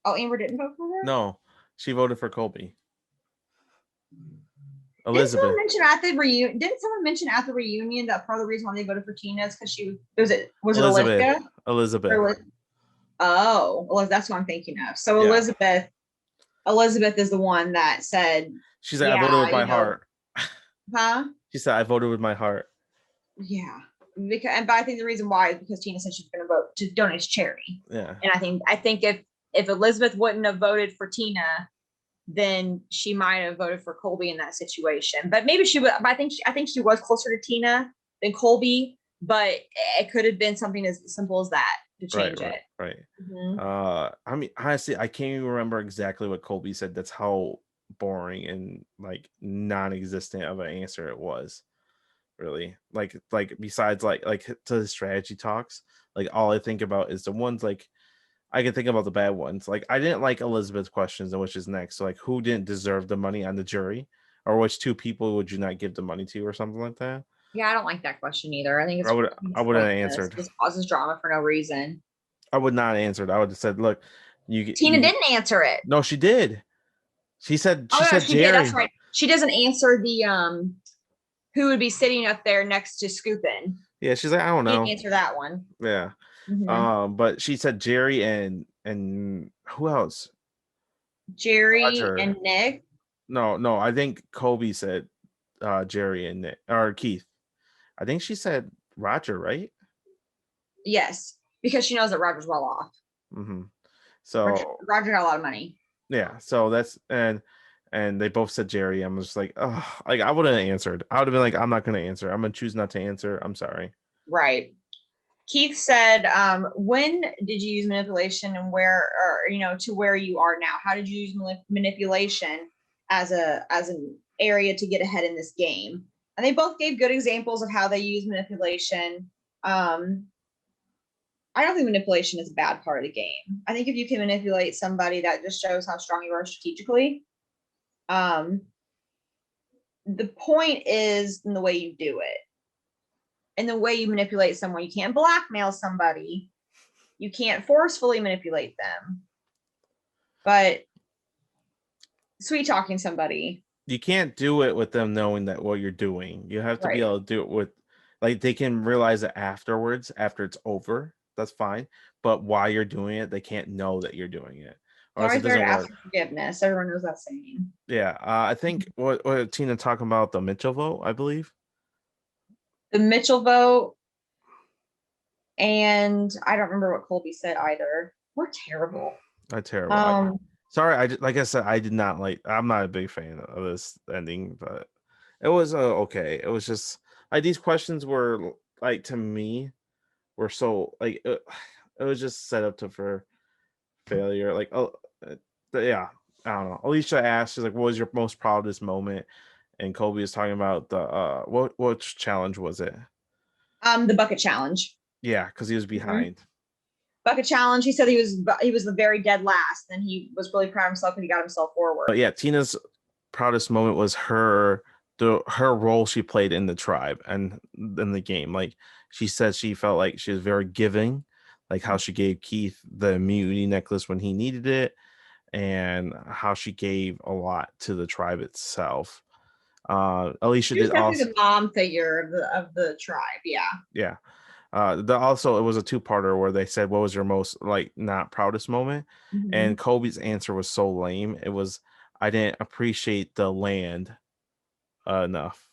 Oh, Amber didn't vote for her? No, she voted for Colby. Didn't someone Elizabeth. mention at the reunion? Didn't someone mention at the reunion that part of the reason why they voted for Tina is because was it Olivia? Elizabeth. Oh, well, that's what I'm thinking of. So Yeah. Elizabeth is the one that said, She said, "I voted with my heart." Huh? She said, "I voted with my heart." Yeah. But I think the reason why is because Tina said she's going to vote to donate to charity. Yeah. And I think if Elizabeth wouldn't have voted for Tina, then she might have voted for Colby in that situation. But maybe she would. But I think she was closer to Tina than Colby. But it could have been something as simple as that to change it. Right. Mm-hmm. I mean, honestly, I can't even remember exactly what Colby said. That's how boring and like non-existent of an answer it was. Really, like besides like to the strategy talks, like all I think about is the ones like I can think about the bad ones. Like I didn't like Elizabeth's questions, and which is next. So like, who didn't deserve the money on the jury, or which two people would you not give the money to, or something like that. Yeah, I don't like that question either. I would I think I it's wouldn't have pointless. answered. Just causes drama for no reason. I would not have answered. I would have said, look, Tina didn't answer it. no, she did. Oh She no, said she did. That's Jerry. right. She doesn't answer the who would be sitting up there next to Scoopin. Yeah, she's like, I don't She didn't know. answer that one. Yeah. Hmm. But she said Jerry and who else? Jerry Roger. and Nick. No, I think Kobe said Jerry and Nick or Keith. I think she said Roger, right? Yes, because she knows that Roger's well off. Mm-hmm. Roger, So Roger got a lot of money. yeah, so that's and they both said Jerry. I'm just like, oh, like I wouldn't have answered. I would have been like, I'm not gonna answer. I'm gonna choose not to answer. I'm sorry. Right. Keith said, when did you use manipulation and where, or, to where you are now? How did you use manipulation as an area to get ahead in this game? And they both gave good examples of how they use manipulation. I don't think manipulation is a bad part of the game. I think if you can manipulate somebody, that just shows how strong you are strategically. Um, the point is in the way you do it and the way you manipulate someone. You can't blackmail somebody. You can't forcefully manipulate them. But sweet talking somebody. You can't do it with them knowing that what you're doing. You have to be Right. able to do it with, like, they can realize it afterwards, after it's over. That's fine. But while you're doing it, they can't know that you're doing it, It's or else always it better doesn't to ask work. for forgiveness. Everyone knows that saying. Yeah, I think what Tina talking about the Mitchell vote, I believe. The Mitchell vote, and I don't remember what Colby said either. We're terrible. That's terrible. Um, Sorry, like I said, I did not like. I'm not a big fan of this ending, but it was okay. It was just like these questions were like to me were so like it was just set up to for failure. Like yeah, I don't know. Alicia asked, she's like, "What was your most proudest moment?" And Kobe is talking about the what challenge was it? the bucket challenge. Yeah, because he was Mhm. behind. Bucket challenge. He said he was the very dead last, and he was really proud of himself and he got himself forward. But yeah, Tina's proudest moment was her role she played in the tribe and in the game. Like she said, she felt like she was very giving, like how she gave Keith the immunity necklace when he needed it, and how she gave a lot to the tribe itself. Alicia She was did definitely also, the mom figure of the tribe. Yeah. yeah. It was a two-parter where they said, "What was your most like not proudest moment?" And Mhm. Kobe's answer was so lame. It was, "I didn't appreciate the land enough."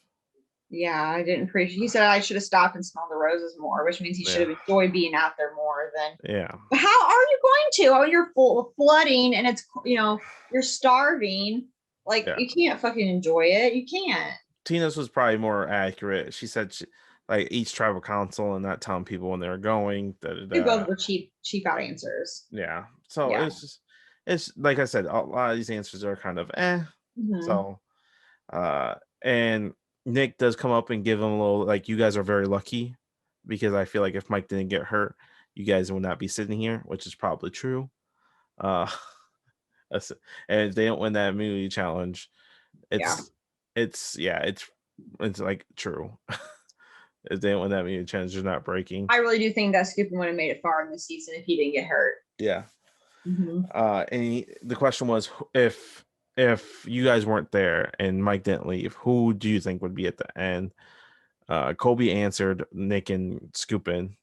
Yeah, I didn't appreciate. He said I should have stopped and smelled the roses more, which means he should Yeah, have enjoyed being out there more than. yeah, But how are you going to? Oh, you're full flooding and it's you're starving. Like yeah. you can't fucking enjoy it. You can't. Tina's was probably more accurate. She said like each tribal council and not telling people when they were going. Da, da, They da. both were cheap out answers. Yeah. So Yeah. it's like I said, a lot of these answers are kind of eh. Hmm. So and Nick does come up and give him a little like, you guys are very lucky, because I feel like if Mike didn't get hurt, you guys would not be sitting here, which is probably true. Uh and if they don't win that immunity challenge, Yeah. it's yeah, it's like true. If they don't win that immunity challenge, they're not breaking. I really do think that Scoopin would have made it far in the season if he didn't get hurt. Yeah. Hmm. The question was, if you guys weren't there and Mike didn't leave, who do you think would be at the end? Kobe answered Nick and Scoopin,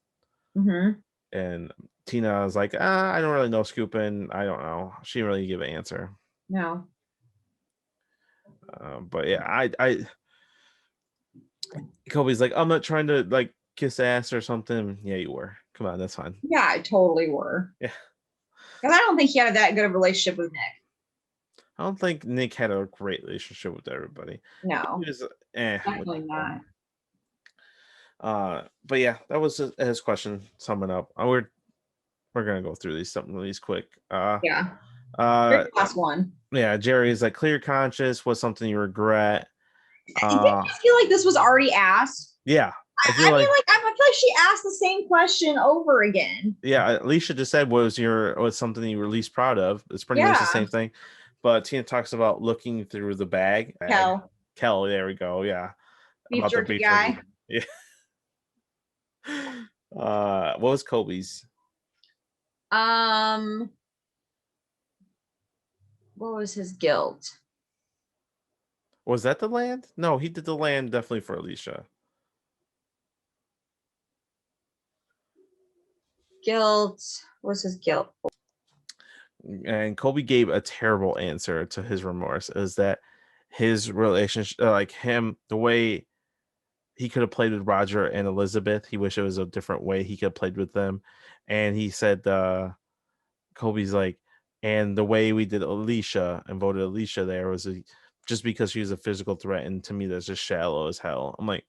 Hmm. and Tina was like, I don't really know Scoopin. I don't know. She didn't really give an answer. No. But yeah, I Kobe's like, I'm not trying to like kiss ass or something. Yeah, you were. Come on, that's fine. Yeah, I totally were. Yeah, Because I don't think he had that good of a relationship with Nick. I don't think Nick had a great relationship with everybody. He No, was with definitely them. not. But yeah, that was his question. Summing up, we're gonna go through these quick. Yeah. Uh, Very last one. yeah, Jerry's like, clear conscious was something you regret. Didn't you feel like this was already asked? Yeah, I feel I mean, like, I feel like she asked the same question over again. yeah, Alicia just said, was something you were least proud of. It's pretty much the Yeah. same thing. But Tina talks about looking through the bag. Kel, Kel, there we go. Yeah, beef about the jerky beef jerky. guy. Yeah. What was Kobe's? Um, what was his guilt? Was that the land? No, he did the land definitely for Alicia. Guilt. What was his guilt? And Kobe gave a terrible answer to his remorse. Is that his relationship, like him, the way he could have played with Roger and Elizabeth. He wished it was a different way he could have played with them. And he said, Kobe's like, and the way we did Alicia and voted Alicia there was just because she was a physical threat. And to me, that's just shallow as hell. I'm like,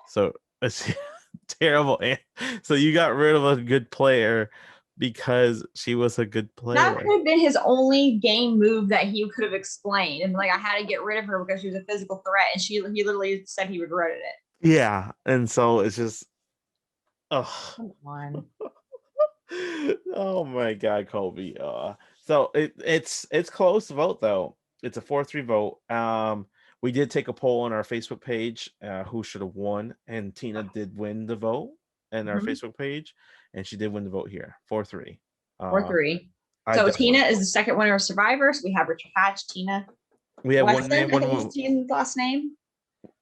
so it's terrible. So you got rid of a good player because she was a good That player. could have been his only game move that he could have explained. And like, I had to get rid of her because she was a physical threat. And he literally said he regretted it. Yeah. And so it's just, oh, Come on. oh my God, Kobe. So it's close vote though. It's a 4-3 vote. We did take a poll on our Facebook page, who should have won, and Tina did win the vote in our Mhm. Facebook page, and she did win the vote here, 4-3. Or Uh, three. I So definitely Tina is the second winner of Survivor. So we have Richard Hatch, Tina we have one man, Wesson. I one think is woman. Tina's last name.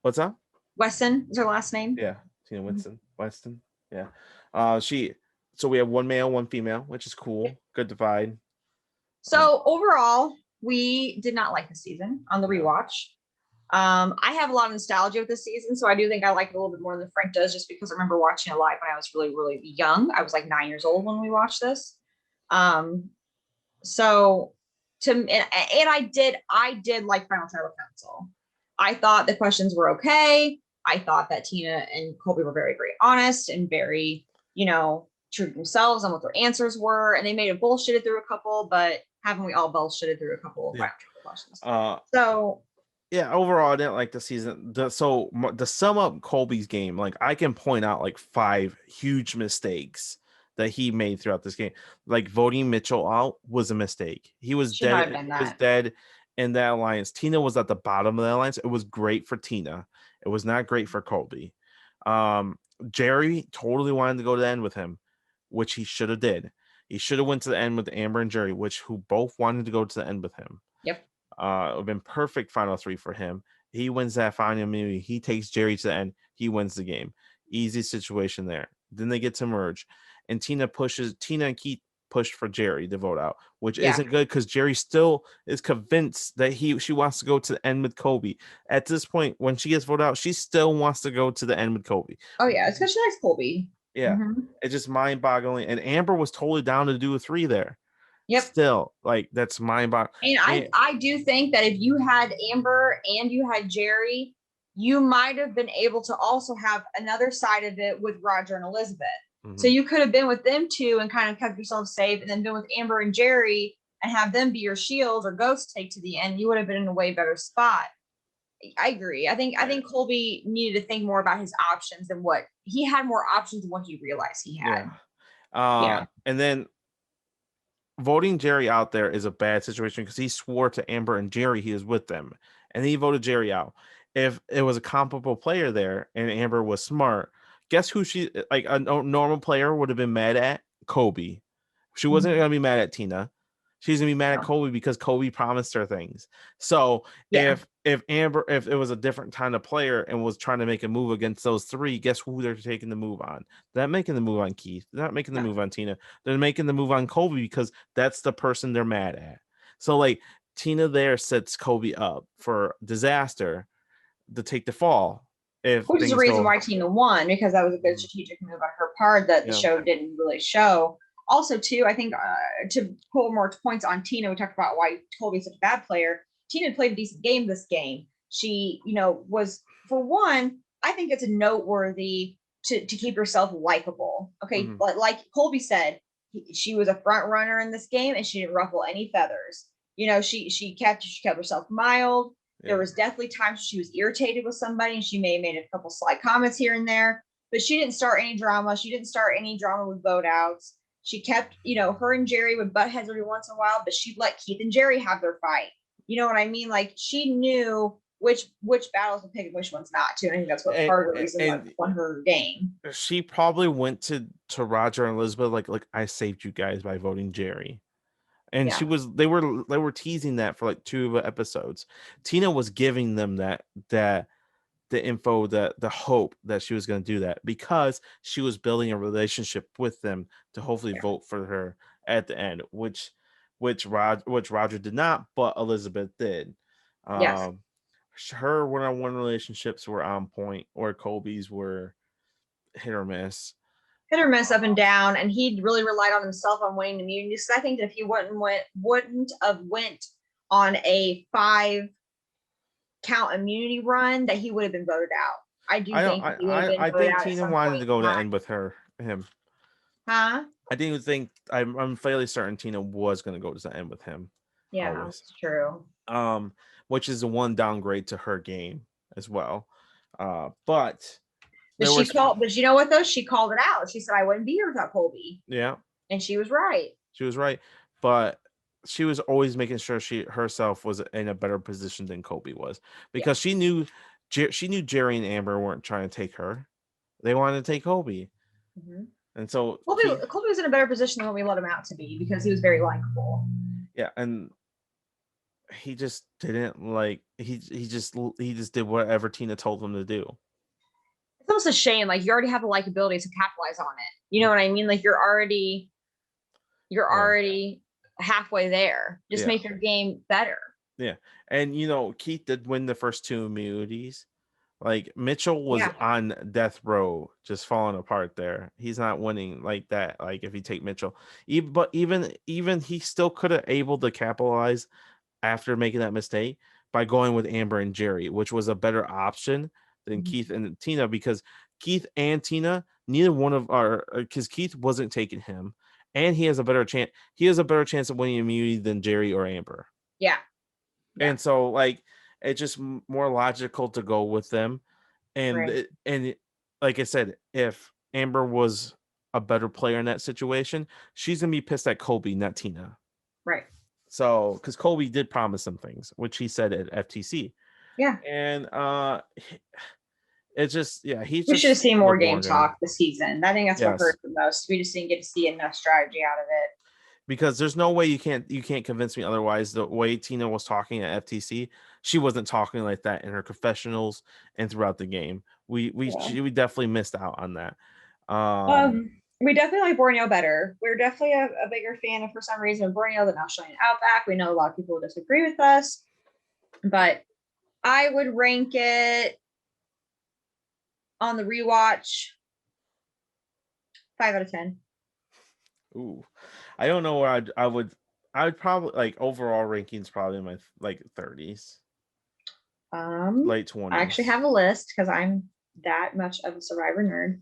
What's that? Wesson is her last name. Yeah, Tina Mhm. Weston. Yeah. She so we have one male, one female, which is cool. Good divide. Um, So overall, we did not like the season on the no. rewatch. I have a lot of nostalgia with this season, so I do think I like it a little bit more than Frank does, just because I remember watching it live when I was really, really young. I was like 9 years old when we watched this. Um, so and I did like Final Tribal Council. I thought the questions were okay. I thought that Tina and Colby were very, very honest and very, true to themselves on what their answers were. And they may have bullshitted through a couple, but haven't we all bullshitted through a couple of Yeah. Final Tribal questions? Uh, So yeah, overall, I didn't like the season. To sum up Colby's game, like I can point out like 5 huge mistakes that he made throughout this game. Like voting Mitchell out was a mistake. He was should not dead. have been He was that. dead in that alliance. Tina was at the bottom of the alliance. It was great for Tina. It was not great for Colby. Um, Jerry totally wanted to go to the end with him, which he should have did. He should have went to the end with Amber and Jerry, who both wanted to go to the end with him. Yep. It would have been perfect final 3 for him. He wins that final immunity. He takes Jerry to the end. He wins the game. Easy situation there. Then they get to merge, and Tina and Keith pushed for Jerry to vote out, which Yeah. isn't good because Jerry still is convinced that she wants to go to the end with Kobe. At this point, when she gets voted out, she still wants to go to the end with Kobe. Oh yeah, it's because she likes Colby. Yeah, Mm-hmm. it's just mind boggling. And Amber was totally down to do a 3 there. Yep. Still, like that's mind boggling. And I do think that if you had Amber and you had Jerry, you might have been able to also have another side of it with Roger and Elizabeth. So you could have been with them two and kind of kept yourself safe, and then been with Amber and Jerry and have them be your shield or ghost take to the end. You would have been in a way better spot. I agree. I think Colby needed to think more about his options than what he had more options than what he realized he had. Yeah. Yeah. And then voting Jerry out there is a bad situation because he swore to Amber and Jerry he was with them, and he voted Jerry out. If it was a comparable player there and Amber was smart, guess who she like a normal player would have been mad at? Kobe. She wasn't Mhm. gonna be mad at Tina. She's gonna be mad at No. Kobe because Kobe promised her things. So Yeah. if it was a different kind of player and was trying to make a move against those 3, guess who they're taking the move on? They're not making the move on Keith. They're not making the No. move on Tina. They're making the move on Kobe because that's the person they're mad at. So like Tina there sets Kobe up for disaster to take the fall if Which is the things reason go. why Tina won, because that was a good strategic move on her part that the Yeah. show didn't really show. Also, too, I think to pull more points on Tina, we talked about why Colby's such a bad player. Tina played a decent game this game. She, was, for one, I think it's noteworthy to keep yourself likable. Okay, Mhm. like Colby said, she was a front runner in this game and she didn't ruffle any feathers. She kept herself mild. There Yeah. was definitely times she was irritated with somebody and she may have made a couple slight comments here and there, but she didn't start any drama. She didn't start any drama with vote outs. She kept, her and Jerry would butt heads every once in a while, but she let Keith and Jerry have their fight. You know what I mean? Like she knew which battles to pick and which ones not to. And I think that's what part of the reason why and won her game. she probably went to Roger and Elizabeth like I saved you guys by voting Jerry. And Yeah. they were teasing that for like 2 episodes. Tina was giving them that the info, that the hope that she was going to do that because she was building a relationship with them to hopefully Yeah. vote for her at the end, which Roger did not, but Elizabeth did. Yes. Um, her one-on-one relationships were on point, or Colby's were hit or miss. Hit or miss, up and down, and he really relied on himself on winning immunities. I think that if he wouldn't have went on a 5 count immunity run, that he would have been voted out. I do I don't. think he would have been I voted think out at Tina some wanted point to in go to time. end with him. Huh? I'm fairly certain Tina was going to go to the end with him. Yeah, Always. that's true. Which is the one downgrade to her game as well. But But there was, but you know what though? She called it out. She said, I wouldn't be here without Colby. yeah, And she was right. she was right, but she was always making sure she herself was in a better position than Kobe was, Yeah. because she knew Jerry and Amber weren't trying to take her; they wanted to take Kobe, Mm-hmm. and so Colby was in a better position than what we let him out to be because he was very likable. yeah, and he just didn't like he just did whatever Tina told him to do. It's almost a shame. Like you already have the likability to capitalize on it. You know what I mean? Like you're already halfway there. Just make your game better. Yeah. And Keith did win the first 2 immunities. Like Mitchell was on death row, just falling apart there. He's not winning like that. Like if you take Mitchell, even he still could have able to capitalize after making that mistake by going with Amber and Jerry, which was a better option than Keith and Tina, because Keith and Tina, neither one of because Keith wasn't taking him, and he has a better chance. He has a better chance of winning immunity than Jerry or Amber. Yeah. And so like it's just more logical to go with them. And like I said, if Amber was a better player in that situation, she's gonna be pissed at Colby, not Tina. Right. So because Colby did promise some things, which he said at FTC. Yeah. And it's just we should have seen more game talk this season. I think that's what hurt the most. We just didn't get to see enough strategy out of it. Because there's no way you can't convince me otherwise. The way Tina was talking at FTC, she wasn't talking like that in her confessionals and throughout the game. We definitely missed out on that. We definitely like Borneo better. We're definitely a bigger fan of, for some reason, Borneo than Australian Outback. We know a lot of people disagree with us, but I would rank it on the rewatch 5 out of 10. Ooh, I don't know where I would probably, like, overall rankings probably in my like 30s. Late 20s. I actually have a list because I'm that much of a Survivor nerd.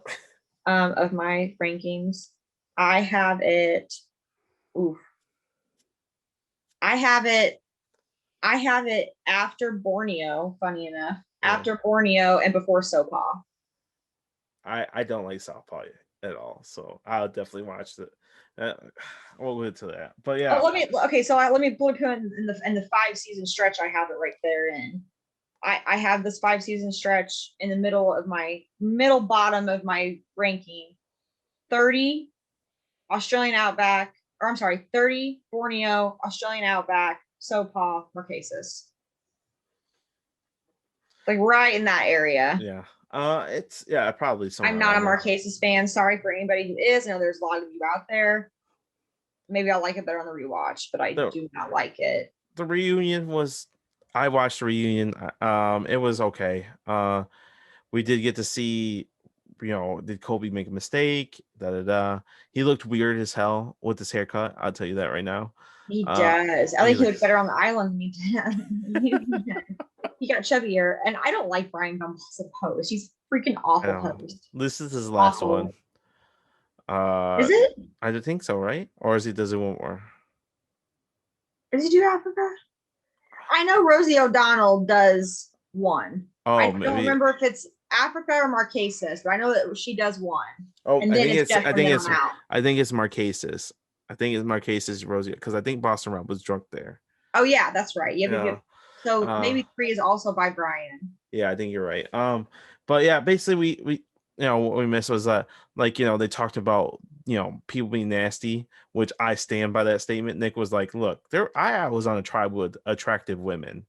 Of my rankings, I have it. I have it after Borneo. Funny enough, after Borneo and before Sopaw. I don't like Southpaw at all, so I'll definitely watch it. We'll get to that, but yeah. Let me put in the 5-season stretch. I have it right there in. I have this 5-season stretch in the middle bottom of my ranking. 30 Australian Outback, 30 Borneo, Australian Outback, Sopaw, Marquesas. Like right in that area. Yeah. It's probably somewhere. I'm not a Marquesas fan. Sorry for anybody who is. I know there's a lot of you out there. Maybe I'll like it better on the rewatch, but I do not like it. The reunion was. I watched the reunion. It was okay. We did get to see, did Colby make a mistake? He looked weird as hell with his haircut. I'll tell you that right now. He does. I think he looked better on the island than he did. He got chubbier, and I don't like Brian Gumbel's host. He's freaking awful host. This is his last one. Is it? I think so, right? Or does he want more? Does he do Africa? I know Rosie O'Donnell does one. I don't remember if it's Africa or Marquesas, but I know that she does one. Oh, and I think it's Marquesas. I think it's Marquesas, Rosie, because I think Boston Rob was drunk there. Oh yeah, that's right. Yeah. So Uh, maybe 3 is also by Brian. yeah, I think you're right. But yeah, basically we what we missed was that like they talked about people being nasty, which I stand by that statement. Nick was like, look, I was on a tribe with attractive women,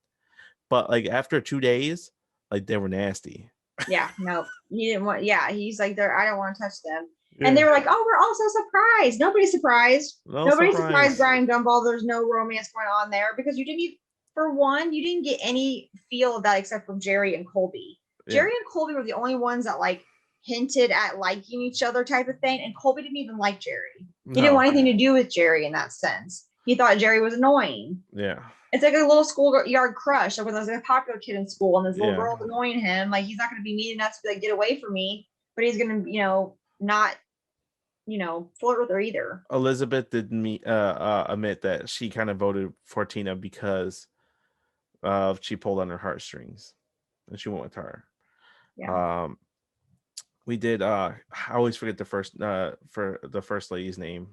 but like after 2 days, like they were nasty. Yeah, no, he didn't want. Yeah, he's like, there. I don't want to touch them. And they Yeah, were like, oh, we're all so surprised. Nobody's surprised. no Nobody's surprised, surprise. Brian Gumball. There's no romance going on there because you didn't even, for one, you didn't get any feel of that except from Jerry and Colby. Yeah, Jerry and Colby were the only ones that like hinted at liking each other type of thing. And Colby didn't even like Jerry. He didn't no, want anything to do with Jerry in that sense. He thought Jerry was annoying. yeah, It's like a little schoolyard crush. Like when there's a popular kid in school and this little yeah. girl's annoying him, like he's not going to be mean enough to be like, get away from me, but he's going to, not, flirt with her either. Elizabeth did admit that she kind of voted for Tina because she pulled on her heartstrings, and she went with her. Yeah. Um, we did. I always forget the first lady's name.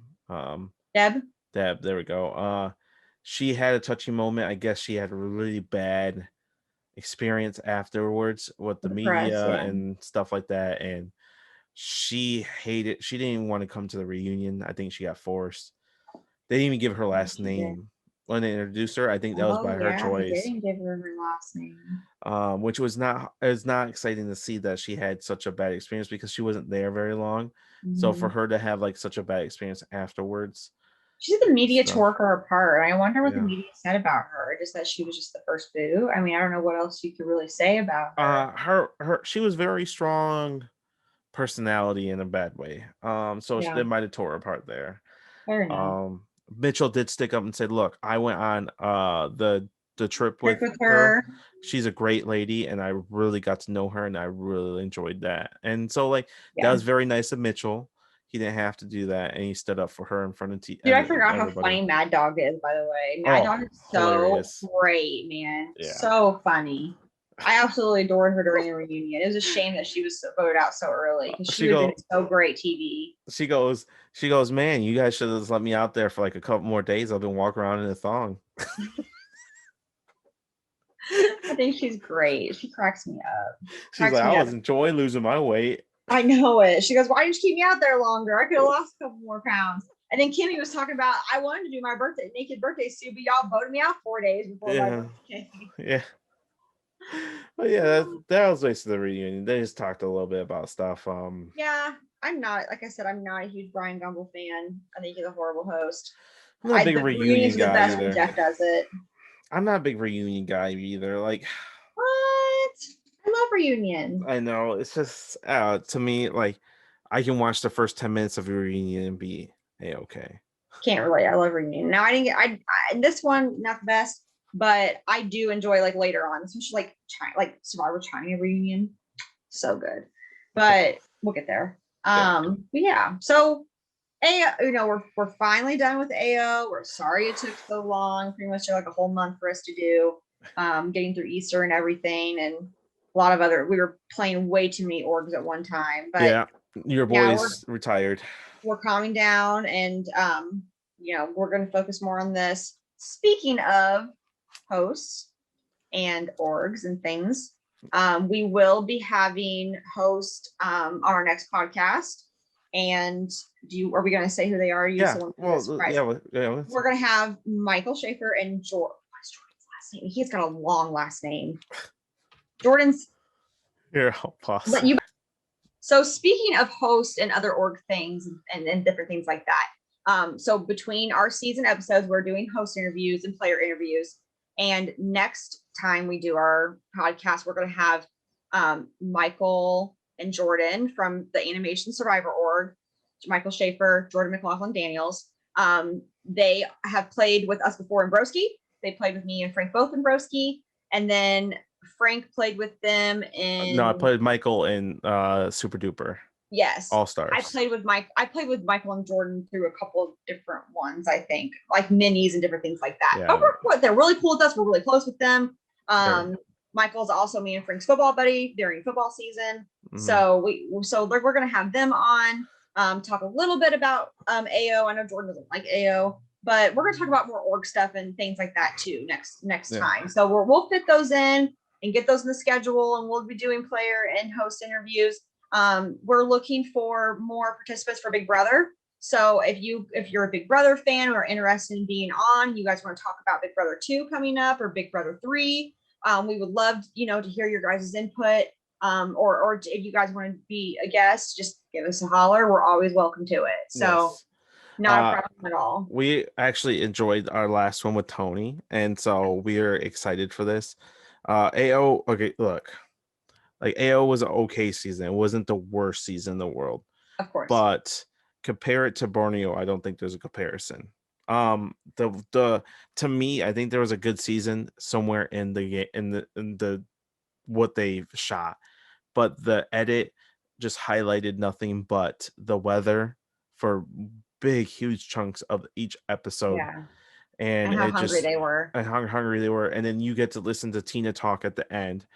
Deb? Deb. There we go. She had a touchy moment. I guess she had a really bad experience afterwards with the With the press, media yeah. and stuff like that, and she hated. She didn't even want to come to the reunion. I think she got forced. They didn't even give her last She did. name when they introduced her. I think that was Oh, by her yeah, they choice. didn't give her her last name. Which was not it's not exciting to see that she had such a bad experience because she wasn't there very long. So for Mm-hmm. her to have like such a bad experience afterwards, She said the media so tore her apart. And I wonder what the yeah. media said about her. Just that she was just the first boo. I mean, I don't know what else you could really say about her. Her she was very strong personality in a bad way. So Yeah, it might have tore her apart there. fair enough. Um, Mitchell did stick up and said, "Look, I went on the trip Trip with with her. her. She's a great lady, and I really got to know her, and I really enjoyed that." And so, like, that Yeah. was very nice of Mitchell. He didn't have to do that, and he stood up for her in front of Dude, I forgot how everybody. funny Mad Dog is, by the way. Mad Oh, Dog is so hilarious! great, man. Yeah. So funny. I absolutely adored her during the reunion. It was a shame that she was voted out so early because she She would have been go. so great TV. She goes. She goes. Man, you guys should have just let me out there for like a couple more days. I've been walking around in a thong. I think she's great. She cracks me up. She's Cracks like, I me up. was enjoying losing my weight. I know it. She goes, why didn't you keep me out there longer? I could have lost a couple more pounds. And then Kimmy was talking about, I wanted to do my naked birthday suit, but y'all voted me out 4 days before my Yeah. birthday. Yeah. But yeah, that was basically the reunion. They just talked a little bit about stuff. Yeah, I'm not, like I said, I'm not a huge Brian Gumble fan. I think he's a horrible host. I'm not a big The reunion reunions are the guy best when either. Jeff does it. I'm not a big reunion guy either. Like, What? I love reunion. I know it's just to me, like, I can watch the first 10 minutes of a reunion and be okay. Can't relate. I love reunion. Now I didn't get this one not the best, but I do enjoy like later on, especially like Survivor China reunion. So good. But we'll get there. But yeah. So we're finally done with AO. We're sorry it took so long. Pretty much like a whole month for us to do. Getting through Easter and everything, and a lot of other. We were playing way too many orgs at one time. But yeah, your boy's retired. We're calming down, and we're going to focus more on this. Speaking of hosts and orgs and things, we will be having hosts on our next podcast. And are we going to say who they are? Yeah. Well, yeah. We're going to have Michael Schaefer and Jordan. What's Jordan's last name? He's got a long last name. Jordan's. Here, I'll pause. So speaking of hosts and other org things and different things like that. So between our season episodes, we're doing host interviews and player interviews. And next time we do our podcast, we're going to have Michael and Jordan from the Animation Survivor org, Michael Schaefer, Jordan McLaughlin Daniels. They have played with us before in Broski. They played with me and Frank both in Broski. And then Frank played with them in. No, I played Michael in Super Duper. Yes. All Stars. I played with Michael and Jordan through a couple of different ones, I think, like minis and different things like that. Yeah. But they're really cool with us. We're really close with them. Michael's also me and Frank's football buddy during football season. Mm-hmm. So we're gonna have them on, talk a little bit about AO. I know Jordan doesn't like AO. but we're going to talk about more org stuff and things like that too next Yeah. time. So we'll fit those in and get those in the schedule, and we'll be doing player and host interviews. We're looking for more participants for Big Brother. So if you're a Big Brother fan or interested in being on, you guys want to talk about Big Brother 2 coming up or Big Brother 3, we would love, to hear your guys' input. Or if you guys want to be a guest, just give us a holler. We're always welcome to it. So Yes. not a problem at all. We actually enjoyed our last one with Tony, and so we are excited for this. AO, okay, look, like AO was an okay season. It wasn't the worst season in the world, Of course. but compare it to Borneo, I don't think there's a comparison. The to me, I think there was a good season somewhere in the what they've shot, but the edit just highlighted nothing but the weather for big, huge chunks of each episode, Yeah. and And how it hungry just they were. and how hungry they were, and then you get to listen to Tina talk at the end,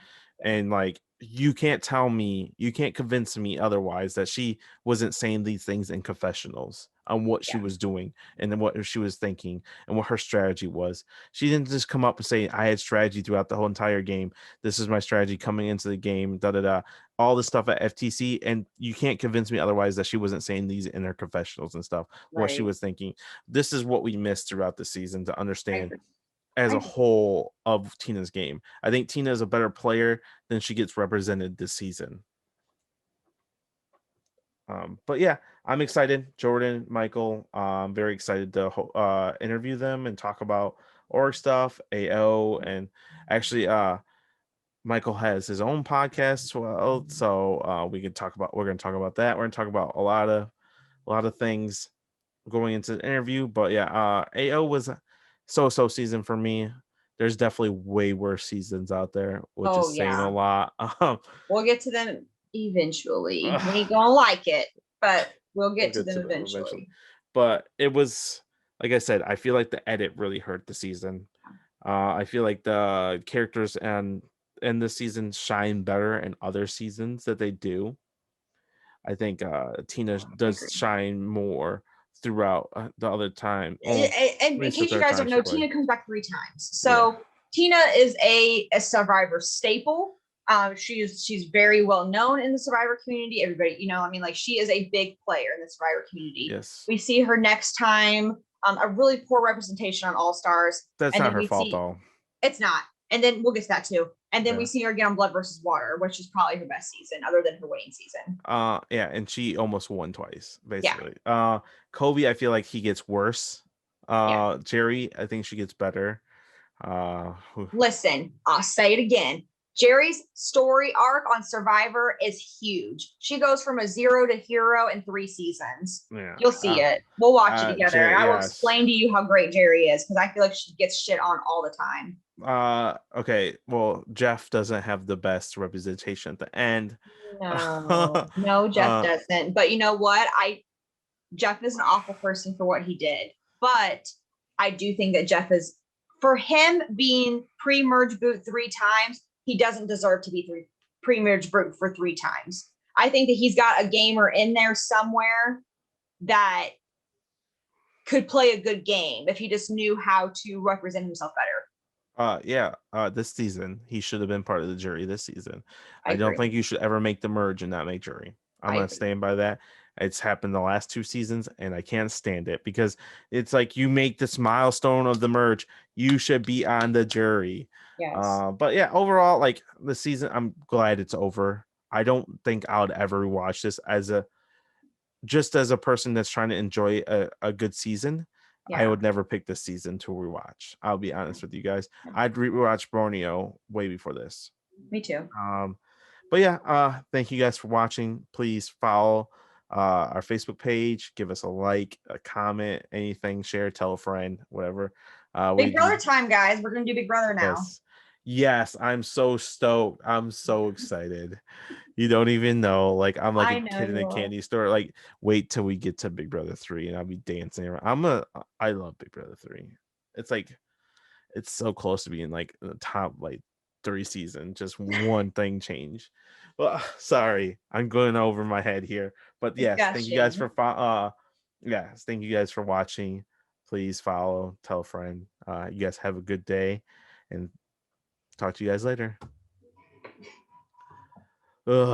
and like you can't tell me, you can't convince me otherwise that she wasn't saying these things in confessionals on what she Yeah. was doing and then what she was thinking and what her strategy was. She didn't just come up and say, I had strategy throughout the whole entire game. This is my strategy coming into the game, da da da. All the stuff at FTC, and you can't convince me otherwise that she wasn't saying these in her confessionals and stuff, what she Right. was thinking. This is what we missed throughout the season to I understand agree. as I a agree. whole of Tina's game. I think Tina is a better player than she gets represented this season. But yeah, I'm excited. Jordan, Michael, I'm very excited to interview them and talk about org stuff, AO, and actually, Michael has his own podcast as well, so we can talk about. We're going to talk about that. We're going to talk about a lot of things going into the interview. But yeah, AO was a so season for me. There's definitely way worse seasons out there, which Oh is saying a yeah. lot. We'll get to them eventually. We Ugh, ain't gonna like it, but we'll we'll get to get them to them eventually. eventually. But it was, like I said, I feel like the edit really hurt the season. I feel like the characters and in this season shine better in other seasons that they do. I think Tina I does agree. shine more throughout the other time. Well, And at in least the case you third guys time don't she know, played. Tina comes back 3 times. Yeah. So Tina is a Survivor staple. She's very well known in the Survivor community. Everybody, I mean, like she is a big player in the Survivor community. Yes. We see her next time. A really poor representation on All Stars, That's and not then her we fault see though. it's not. And then we'll get to that too. And then we Yeah. see her again on Blood versus Water, which is probably her best season, other than her winning season. Yeah, and she almost won twice, Yeah, basically. Kobe, I feel like he gets worse. yeah. Jerry, I think she gets better. Who- Listen, I'll say it again. Jerry's story arc on Survivor is huge. She goes from a zero to hero in 3 seasons. yeah. You'll see it. We'll watch it together, and Jerry, I will yes. explain to you how great Jerry is because I feel like she gets shit on all the time. Okay. Well, Jeff doesn't have the best representation at the end. No, Jeff uh, doesn't. But you know what? Jeff is an awful person for what he did. But I do think that Jeff is, for him being pre-merge boot 3 times, he doesn't deserve to be pre-merge boot for 3 times. I think that he's got a gamer in there somewhere that could play a good game if he just knew how to represent himself better. yeah, this season he should have been part of the jury this season. I I don't agree. think you should ever make the merge and not make jury. I'm I gonna agree. stand by that. It's happened the last 2 seasons, and I can't stand it because it's like you make this milestone of the merge, you should be on the jury. Yes. But yeah, overall, like the season, I'm glad it's over. I don't think I would ever watch this as a just as a person that's trying to enjoy a good season. I Yeah. would never pick this season to rewatch. I'll be honest with you guys. I'd rewatch Borneo way before this. Me too. Um, but yeah, thank you guys for watching. Please follow our Facebook page, give us a like, a comment, anything, share, tell a friend, whatever. We Big do. Brother time, guys. We're gonna do Big Brother now. Yes. Yes, I'm so stoked. I'm so excited. You don't even know. Like I'm like a I know kid in you a are. candy store. Like wait till we get to Big Brother 3 and I'll be dancing around. I love Big Brother 3. It's like it's so close to being like in the top like 3 season. Just one thing changed. Well, sorry, I'm going over my head here. But yes, thank you guys Discussion. yes, thank you guys for watching. please follow, tell a friend. You guys have a good day, and talk to you guys later. Ugh.